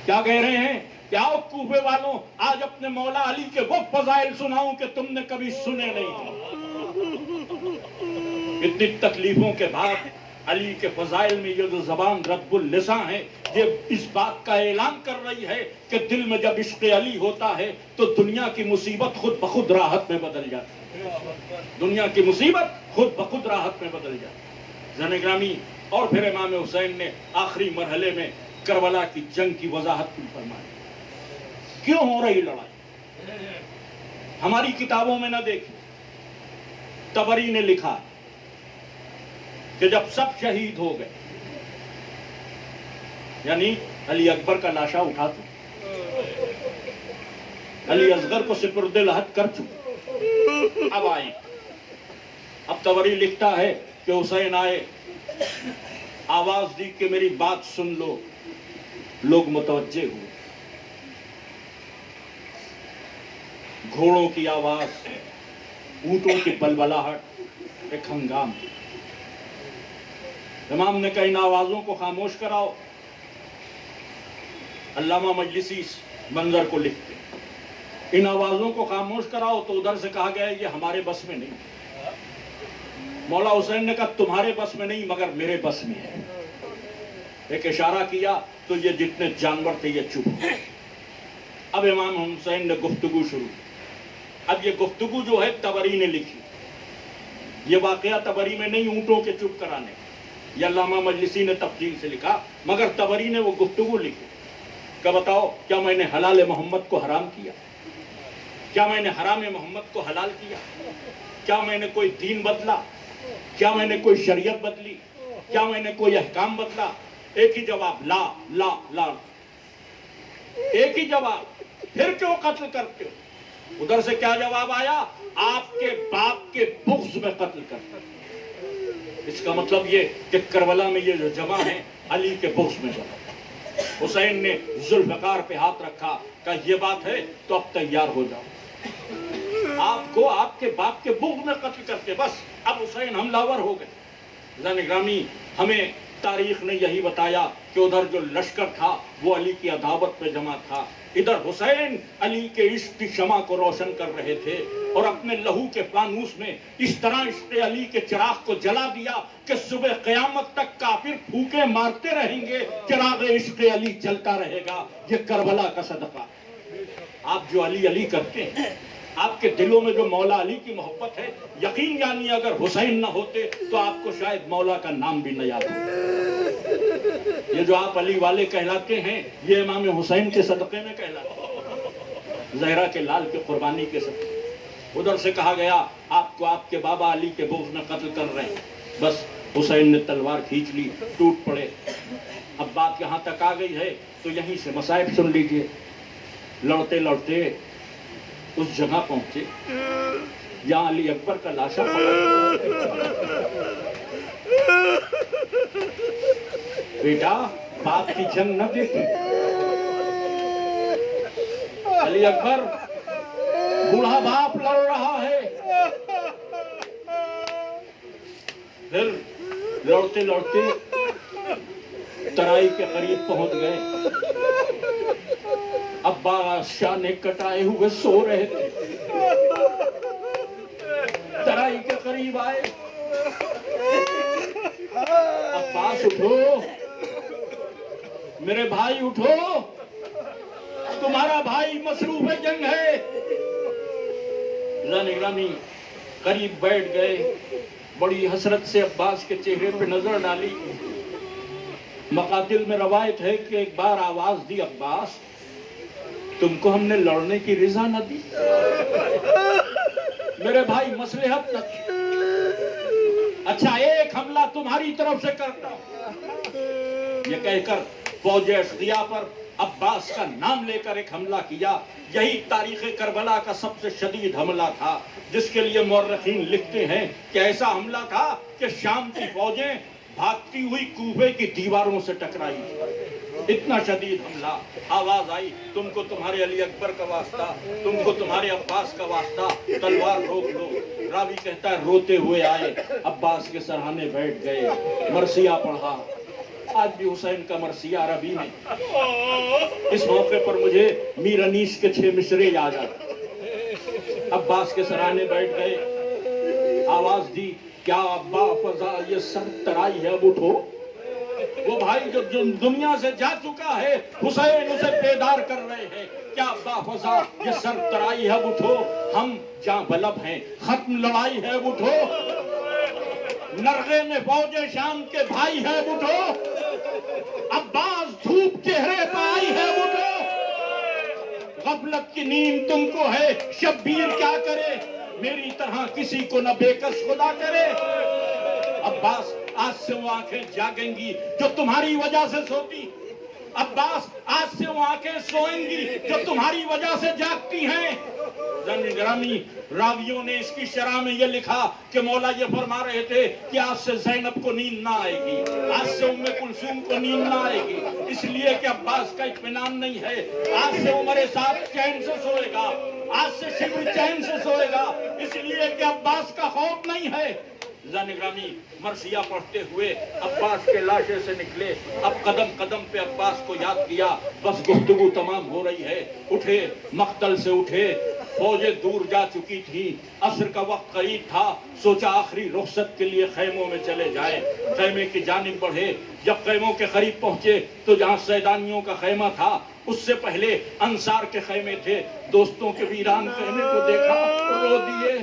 کیا کہہ رہے ہیں؟ کیا کوفے والوں آج اپنے مولا علی کے وہ فضائل سناؤں کہ تم نے کبھی سنے نہیں تھے. اتنی تکلیفوں کے بعد علی کے فضائل میں یہ جو زبان رب اللسان ہے یہ اس بات کا اعلان کر رہی ہے کہ دل میں جب عشق علی ہوتا ہے تو دنیا کی مصیبت خود بخود راحت میں بدل جاتی ہے. دنیا کی مصیبت خود بخود راحت میں بدل جاتی ہے. زن گرامی، اور پھر امام حسین نے آخری مرحلے میں کربلا کی جنگ کی وضاحت کی فرمائی. کیوں ہو رہی لڑائی؟ ہماری کتابوں میں نہ دیکھی، طبری نے لکھا کہ جب سب شہید ہو گئے، یعنی علی اکبر کا لاشا اٹھا چکے، علی اصغر کو سپرد لحد کر چکے، اب آئے. اب طبری لکھتا ہے کہ حسین آئے، آواز دی کہ میری بات سن لو. لوگ متوجہ ہوئے، گھوڑوں کی آواز، اونٹوں کی بلبلاہٹ، ایک ہنگام. امام نے کہا ان آوازوں کو خاموش کراؤ. علامہ مجلسی اس منظر کو لکھتے ان آوازوں کو خاموش کراؤ. تو ادھر سے کہا گیا یہ ہمارے بس میں نہیں. مولا حسین نے کہا تمہارے بس میں نہیں مگر میرے بس میں ہے. ایک اشارہ کیا تو یہ جتنے جانور تھے یہ چپ ہوئے. اب امام حسین نے گفتگو شروع. اب یہ گفتگو جو ہے طبری نے لکھی. یہ واقعہ طبری میں نہیں اونٹوں کے چپ کرانے، یہ علامہ مجلسی نے تفصیل سے لکھا، مگر طبری نے وہ گفتگو لکھی کہ بتاؤ کیا میں نے حلال محمد کو حرام کیا؟ کیا میں نے حرام محمد کو حلال کیا؟ کیا میں نے کوئی دین بدلا؟ کیا میں نے کوئی شریعت بدلی؟ کیا میں نے کوئی احکام بدلا؟ ایک ہی جواب، لا لا لا. ایک ہی جواب. پھر کیوں قتل کرتے ہو؟ ادھر سے کیا جواب آیا؟ آپ کے باپ کے بغض میں قتل کرتے ہو۔ اس کا مطلب یہ کہ کربلا میں یہ جو جمع ہیں علی کے بغض میں جمع۔ حسین نے ذوالفقار پہ ہاتھ رکھا، کہا یہ بات ہے تو اب تیار ہو جاؤ، آپ کو آپ کے باپ کے بغض میں قتل کرتے۔ بس اب حسین حملہ ور ہو گئے۔ عزیزان گرامی، ہمیں تاریخ نے یہی بتایا کہ ادھر جو لشکر تھا وہ علی کی عداوت پہ جمع تھا، ادھر حسین علی کے عشق کی شمع کو روشن کر رہے تھے اور اپنے لہو کے فانوس میں اس طرح عشق علی کے چراغ کو جلا دیا کہ صبح قیامت تک کافر پھونکے مارتے رہیں گے، چراغ عشق علی جلتا رہے گا۔ یہ کربلا کا صدقہ۔ آپ جو علی علی کرتے ہیں، آپ کے دلوں میں جو مولا علی کی محبت ہے، یقین جانیے اگر حسین نہ ہوتے تو آپ کو شاید مولا کا نام بھی نہ یاد ہوتا۔ یہ جو آپ علی والے کہلاتے ہیں، یہ امام حسین کے صدقے میں کہلاتے ہیں، زہرا کے لال کے قربانی کے صدقے۔ ادھر سے کہا گیا آپ کو آپ کے بابا علی کے بغض میں قتل کر رہے ہیں۔ بس حسین نے تلوار کھینچ لی، ٹوٹ پڑے۔ اب بات یہاں تک آ گئی ہے تو یہیں سے مصائب سن لیجئے۔ لڑتے لڑتے اس جگہ پہنچے جہاں علی اکبر کا لاشا پڑا۔ بیٹا باپ کی جنگ نہ دیکھی۔ علی اکبر بوڑھا باپ لڑ رہا ہے۔ پھر لڑتے لڑتے ترائی کے قریب پہنچ گئے۔ عباس شاہ نے کٹائے ہوئے سو رہے تھے، ترائی کے قریب آئے۔ عباس اٹھو میرے بھائی، اٹھو، تمہارا بھائی مصروف جنگ ہے۔ گرامی قریب بیٹھ گئے، بڑی حسرت سے عباس کے چہرے پہ نظر ڈالی۔ مقاتل میں روایت ہے کہ ایک بار آواز دی، عباس تم کو ہم نے لڑنے کی رضا نہ دی، میرے بھائی مصلحت نہ تھی۔ اچھا ایک حملہ تمہاری طرف سے کرتا ہوں۔ یہ کہہ کر فوج اشقیاء پر عباس کا نام لے کر ایک حملہ کیا۔ یہی تاریخ کربلا کا سب سے شدید حملہ تھا، جس کے لیے مورخین لکھتے ہیں کہ ایسا حملہ تھا کہ شام کی فوجیں بھاگتی ہوئی کوفے کی دیواروں سے ٹکرائی۔ اتنا شدید حملہ۔ آواز آئی تم کو تمہارے علی اکبر کا واسطہ، تم کو تمہارے عباس کا واسطہ، تلوار روک لو۔ راوی کہتا ہے روتے ہوئے آئے، عباس کے سرہانے بیٹھ گئے، مرثیہ پڑھا۔ آج بھی حسین کا مرثیہ عربی میں۔ اس موقع پر مجھے میر انیس کے 6 مصرے یاد آتے۔ عباس کے سرہانے بیٹھ گئے، آواز دی کیا ابا فضا یہ سر ترائی ہے، اب اٹھو۔ وہ بھائی جو دنیا سے جا چکا ہے، حسین اسے بیدار کر رہے ہیں۔ کیا ابا فضا یہ سر ترائی ہے، اب اٹھو، ہم جاں بلب ہیں، ختم لڑائی ہے، اب اٹھو۔ نرغے میں فوج شام کے بھائی ہے، اب اٹھو۔ عباس دھوپ چہرے پہ آئی ہے، اب اٹھو۔ غفلت کی نیند تم کو ہے، شبیر کیا کرے، میری طرح کسی کو نہ بے کس خدا کرے۔ عباس آج سے وہ آنکھیں جاگیں گی جو تمہاری وجہ سے سوتی۔ عباس آج سے وہ آنکھیں سوئیں گی جو تمہاری وجہ سے جاگتی ہیں۔ گرامی راویوں نے اس کی شرح میں یہ لکھا کہ مولا یہ فرما رہے تھے کہ آج سے زینب کو نیند نہ آئے گی، آج سے ام کلثوم کو نیند نہ آئے گی، اس لیے کہ عباس کا اطمینان نہیں ہے۔ آج سے وہ میرے ساتھ چین سے سوئے گا، آج سے شبر چین سے سوئے گا، اس لیے کہ عباس کا خوف نہیں ہے۔ گرامی مرثیہ پڑھتے ہوئے عباس کے لاشے سے نکلے۔ اب قدم قدم پہ عباس کو یاد کیا، بس گفتگو تمام ہو رہی ہے۔ اٹھے، مقتل سے اٹھے، فوجیں دور جا چکی تھی، عصر کا وقت قریب تھا، سوچا آخری رخصت کے لیے خیموں میں چلے جائیں۔ خیمے کی جانب بڑھے، جب خیموں کے قریب پہنچے تو جہاں سیدانیوں کا خیمہ تھا اس سے پہلے انصار کے خیمے تھے۔ دوستوں کے ویران خیمے کو دیکھا، رو دیے۔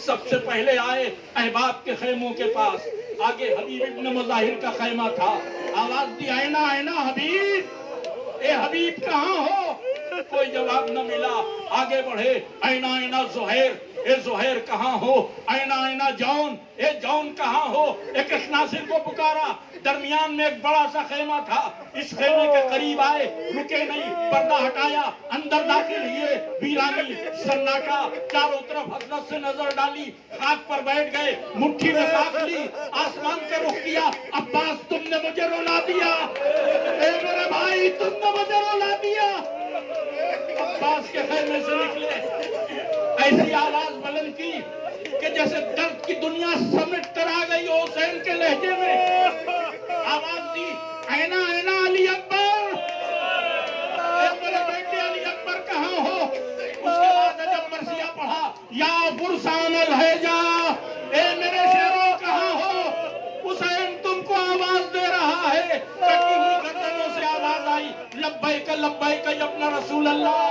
سب سے پہلے آئے احباب کے خیموں کے پاس، آگے حبیب ابن مظاہر کا خیمہ تھا۔ آواز دی اینا اینا حبیب، اے حبیب کہاں ہو؟ کوئی جواب نہ ملا. آگے بڑھے. اینا اینا زہیر, اے زہیر کہاں ہو؟ اینا اینا جون, اے جون کہاں ہو؟ ایک ناصر کو پکارا. درمیان میں ایک بڑا سا خیمہ تھا. اس خیمے کے قریب آئے, رکے نہیں, پردہ ہٹایا, اندر داخل ہوئے. ویرانی, سناٹا, چاروں طرف حسرت سے نظر ڈالی, خاک پر بیٹھ گئے, مٹھی میں خاک لی, آسمان کے رخ کیا. عباس تم نے مجھے رلا دیا, اے میرے بھائی تم نے مجھے رلا دیا. عباس کے خیمے سے نکلے, ایسی آواز بلند کی کہ جیسے درد کی دنیا سمٹ کر آ گئی ہو. حسین کے لہجے میں آواز دی, اینا اینا علی اکبر, اے میرے بیٹے علی اکبر کہاں ہو؟ اس کے بعد جب مرثیہ پڑھا, یا فرسان الحجا, اے میرے شیروں کہاں ہو؟ حسین تم کو آواز دے رہا ہے. کٹی ہوئی گردنوں سے آواز آئی, لبیک لبیک یا ابن رسول اللہ.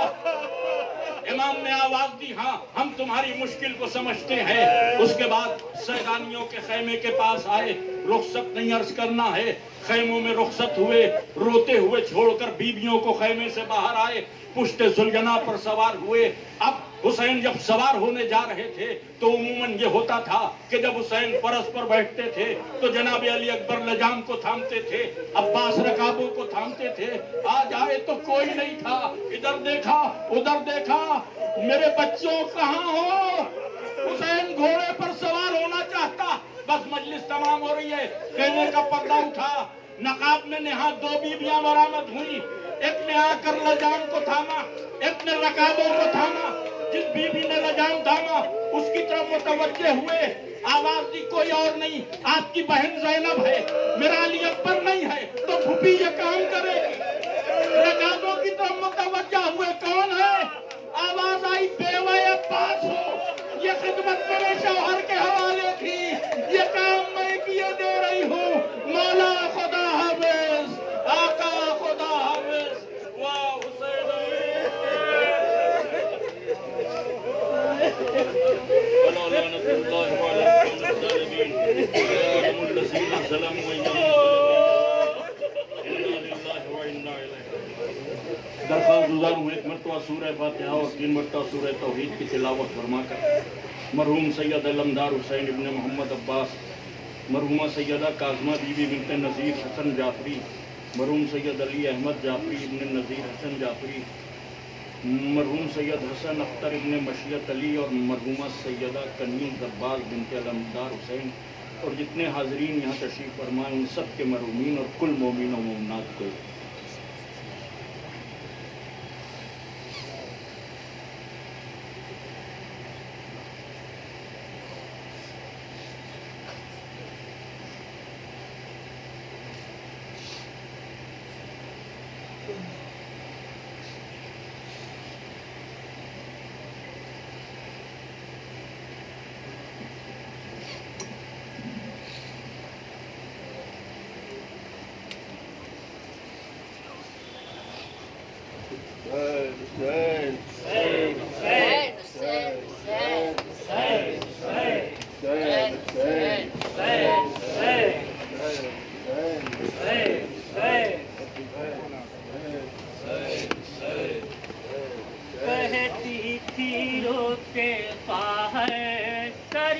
امام نے آواز دی, ہاں ہم تمہاری مشکل کو سمجھتے ہیں. اس کے بعد سیدانیوں کے خیمے کے پاس آئے. رخصت نہیں عرض کرنا ہے, خیموں میں رخصت ہوئے, روتے ہوئے چھوڑ کر بیویوں کو خیمے سے باہر آئے, پشت ذوالجناح پر سوار ہوئے. اب حسین جب سوار ہونے جا رہے تھے تو عموماً یہ ہوتا تھا کہ جب حسین فرس پر بیٹھتے تھے تو جناب علی اکبر لجام کو تھامتے تھے, عباس رکابوں کو تھامتے تھے. آج آئے تو کوئی نہیں تھا, ادھر دیکھا ادھر دیکھا, میرے بچوں کہاں ہو؟ حسین گھوڑے پر سوار ہونا چاہتا. بس مجلس تمام ہو رہی ہے, خیمے کا پردہ اٹھا, نقاب میں نہا دو بیویاں برآمد ہوئی. ایک نے آ کر لجام کو تھاما, ایک نے رکابوں کو تھاما. جس بیوی نے لجام تھاما اس کی طرف متوجہ ہوئے, آواز دی, کوئی اور نہیں, آپ کی بہن زینب ہے, میرا علی اکبر نہیں ہے, تو پھوپھی یہ کام کرے گی. رکابوں کی طرف متوجہ ہوئے, کون ہے؟ آواز آئی, بیوہ عباس ہو. یہ خدمت میرے شوہر کے حوالے تھی, یہ کام میں کیے دے رہی ہوں. مولا خدا حافظ, آقا خدا حافظ. واہ حسین, ولا لعنت اللہ وعلی الظالمین وعلى الذین ظلموا درخواست گزار ہوں ایک مرتبہ سورہ فاتحہ اور 3 مرتبہ سورہ توحید کی تلاوت فرما کر مرحوم سید علمدار حسین ابن محمد عباس, مرحومہ سیدہ کاظمہ بی بی بنت نذیر حسن جعفری, مرحوم سید علی احمد جعفری ابن نذیر حسن جعفری, مرحوم سید حسن اختر ابن مشیت علی اور مرحومہ سیدہ کنیز عباس بنت علمدار حسین اور جتنے حاضرین یہاں تشریف فرمائے ان سب کے مرحومین اور کل مومن و مومنات کو.